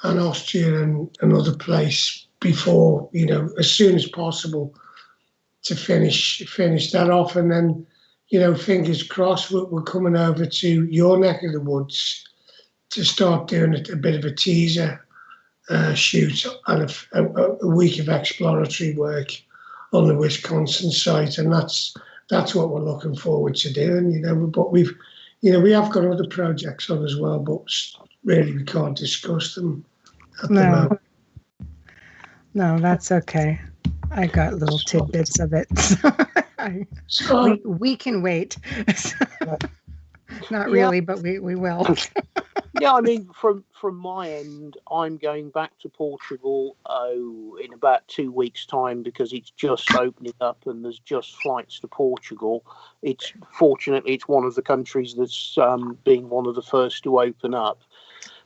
and Austria and another place before, as soon as possible to finish that off. And then, fingers crossed, we're coming over to your neck of the woods to start doing a bit of a teaser shoot and a week of exploratory work on the Wisconsin site. And that's what we're looking forward to doing, but we have got other projects on as well, but really we can't discuss them at the moment. No, that's okay. I got little tidbits of it. We can wait. Not really, but we will. Yeah, I mean, from my end, I'm going back to Portugal in about 2 weeks' time because it's just opening up and there's just flights to Portugal. Fortunately, it's one of the countries that's being one of the first to open up.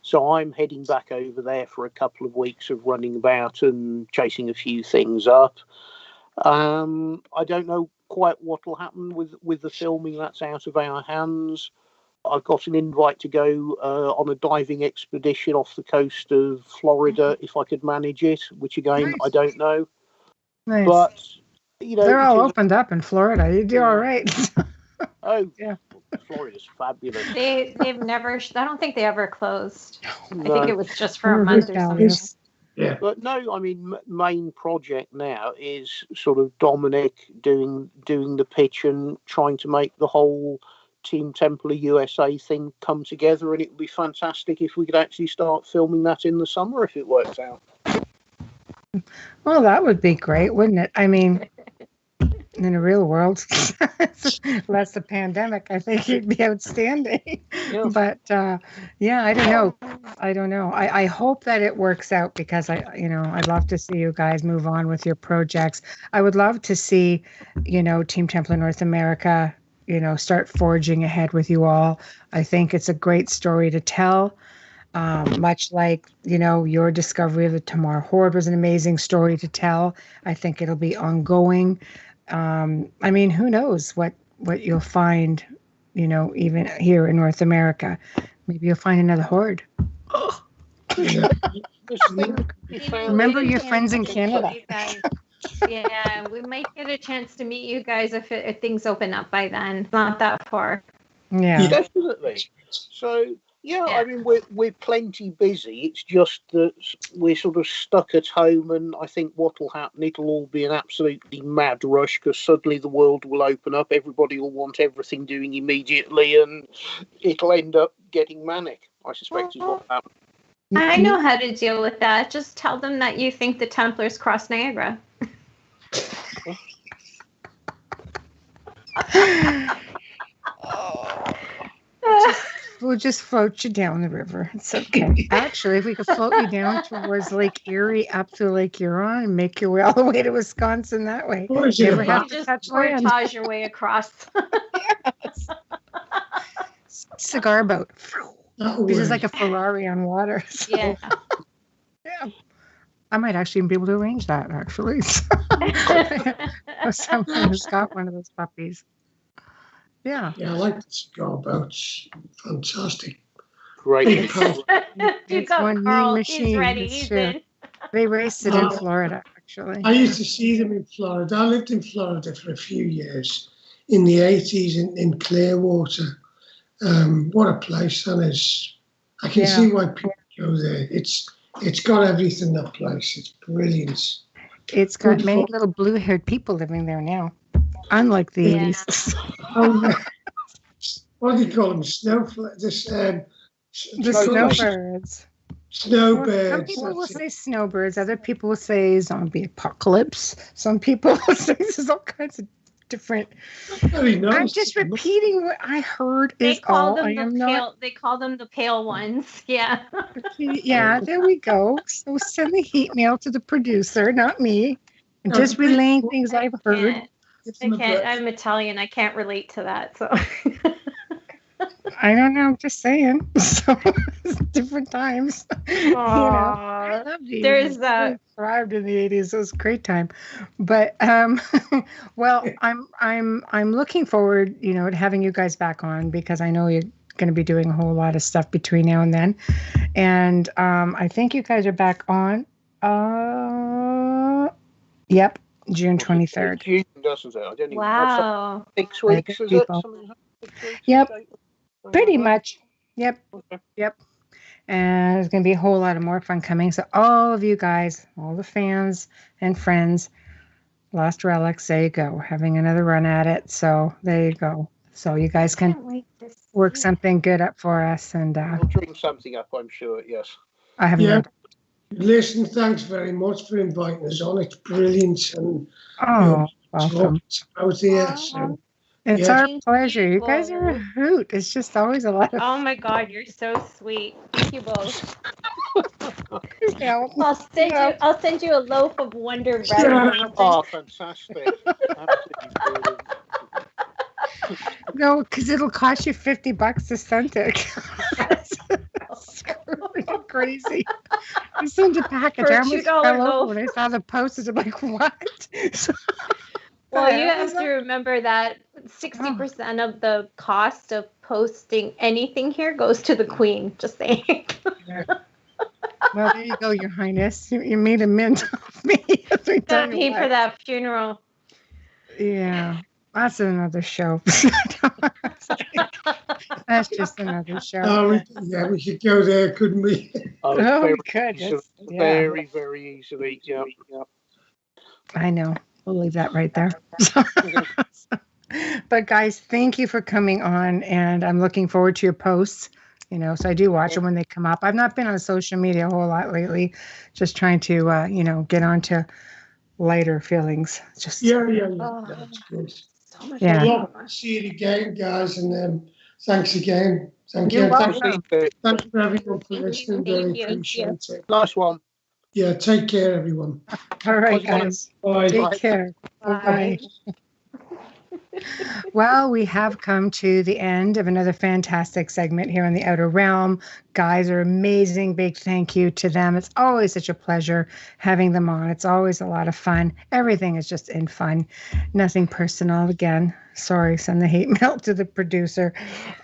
So I'm heading back over there for a couple of weeks of running about and chasing a few things up. I don't know quite what will happen with the filming. That's out of our hands. I've got an invite to go on a diving expedition off the coast of Florida if I could manage it, which again, nice. I don't know. Nice. But, they're all opened up in Florida. You do all right. Oh, yeah. Florida's fabulous. They've never, I don't think they ever closed. No. I think it was just for a month or something. Yeah. But no, I mean, main project now is sort of Dominic doing the pitch and trying to make the whole Team Templar USA thing come together, and it would be fantastic if we could actually start filming that in the summer if it works out. Well, that would be great, wouldn't it? I mean, in the real world, less the pandemic, I think it'd be outstanding. Yeah. But I don't know. I hope that it works out because I'd love to see you guys move on with your projects. I would love to see, Team Templar North America, start forging ahead with you all. I think it's a great story to tell. Much like, your discovery of the Tomar Hoard was an amazing story to tell. I think it'll be ongoing. I mean, who knows what you'll find, even here in North America. Maybe you'll find another Hoard. Oh. Remember your friends in Canada. Yeah, we might get a chance to meet you guys if things open up by then. Not that far. Yeah, definitely. So, I mean, we're plenty busy. It's just that we're sort of stuck at home, and I think what will happen, it'll all be an absolutely mad rush because suddenly the world will open up. Everybody will want everything doing immediately, and it'll end up getting manic, I suspect is what will happen. I know how to deal with that. Just tell them that you think the Templars crossed Niagara. We'll just float you down the river. It's okay. Actually, if we could float you down towards Lake Erie up to Lake Huron and make your way all the way to Wisconsin that way. You ever have to touch land? Portage your way across. Yes. Cigar boat. This is like a Ferrari on water. So. Yeah. Yeah. I might actually be able to arrange that, actually. Someone who's got one of those puppies. Yeah. Yeah, I like the cigar boats. Fantastic. Great. You got Carl. He's ready. He's in. They raced it in Florida, actually. I used to see them in Florida. I lived in Florida for a few years in the 80s in Clearwater. What a place that is. I can see why people go there. It's got everything, that place. It's brilliant. It's got many little blue-haired people living there now. Unlike the 80s. What do you call them? Snowbirds. Snowbirds. Snowbirds. Some people will say snowbirds. Other people will say zombie apocalypse. Some people will say there's all kinds of different. I'm just repeating what I heard. They call them the pale ones. Yeah. Yeah, there we go. So send the heat mail to the producer, not me. Just relaying things I've heard. I'm Italian. I can't relate to that. So I don't know. I'm just saying. So it's different times. I love you. There's that. Thrived in the 80s. It was a great time. But well, I'm looking forward, to having you guys back on, because I know you're going to be doing a whole lot of stuff between now and then. And I think you guys are back on. Yep, June 23rd. June, doesn't it? I don't even Wow. 6 weeks, is it? Yep. Pretty much. Yep. Okay. Yep. And there's going to be a whole lot of more fun coming. So all of you guys, all the fans and friends, Lost Relics, there you go. We're having another run at it. So there you go. So you guys can work something good up for us. And we'll dream something up, I'm sure. Yes. I have no doubt. Listen, thanks very much for inviting us on. It's brilliant. And welcome. Out here. So. It's our pleasure. You guys are a hoot. It's just always a lot of Oh my God, you're so sweet. Thank you both. I'll send you a loaf of Wonder Bread. Oh, fantastic. Absolutely brilliant. No, because it'll cost you $50 to send it. Crazy. I sent a package. I almost fell over when I saw the postage. I'm like, what? Well, you have to remember that 60% of the cost of posting anything here goes to the Queen. Just saying. Well, there you go, Your Highness. You made a mint of me. Gotta pay for that funeral. Yeah, that's another show. That's just another show. Oh, yeah, we could go there, couldn't we? We could. Very, very easily. Yeah. I know. We'll leave that right there. But guys, thank you for coming on, and I'm looking forward to your posts. So I do watch them when they come up. I've not been on social media a whole lot lately, just trying to get onto lighter feelings. Just yeah. That's good. So much fun. See you again, guys, and thanks again. Thank you. Thanks for everyone for listening. Very appreciate it. Nice one. Yeah, take care, everyone. All right, guys. Bye. Take care. Bye. Well, we have come to the end of another fantastic segment here on the Outer Realm. Guys are amazing. Big thank you to them. It's always such a pleasure having them on. It's always a lot of fun. Everything is just in fun. Nothing personal. Again, sorry, send the hate mail to the producer.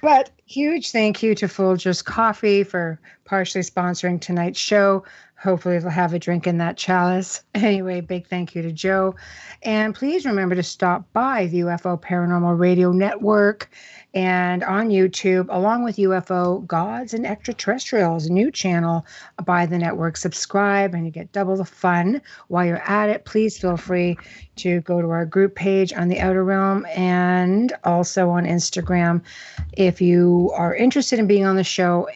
But huge thank you to Folgers Coffee for partially sponsoring tonight's show. Hopefully they'll have a drink in that chalice. Anyway, big thank you to Joe. And please remember to stop by the UFO Paranormal Radio Network and on YouTube, along with UFO Gods and Extraterrestrials, a new channel by the network. Subscribe and you get double the fun. While you're at it, please feel free to go to our group page on the Outer Realm and also on Instagram. If you are interested in being on the show,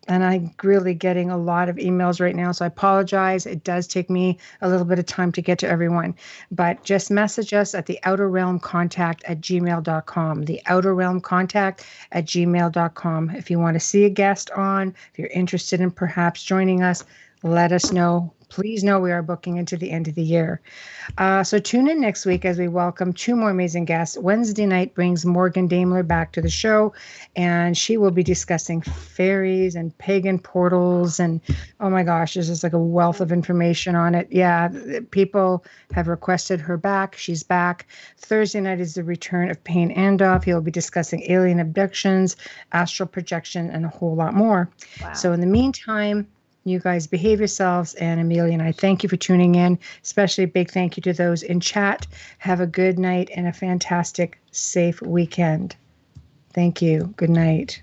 and I'm really getting a lot of emails right now, so I apologize. It does take me a little bit of time to get to everyone. But just message us at the outerrealmcontact@gmail.com. The outerrealmcontact@gmail.com. If you want to see a guest on, if you're interested in perhaps joining us, let us know. Please know we are booking into the end of the year. So tune in next week as we welcome 2 more amazing guests. Wednesday night brings Morgan Daimler back to the show, and she will be discussing fairies and pagan portals. And oh my gosh, there's just like a wealth of information on it. Yeah, people have requested her back. She's back. Thursday night is the return of Payne Andoff. He'll be discussing alien abductions, astral projection, and a whole lot more. Wow. So in the meantime, you guys behave yourselves, and Amelia and I thank you for tuning in. Especially a big thank you to those in chat. Have a good night and a fantastic, safe weekend. Thank you. Good night.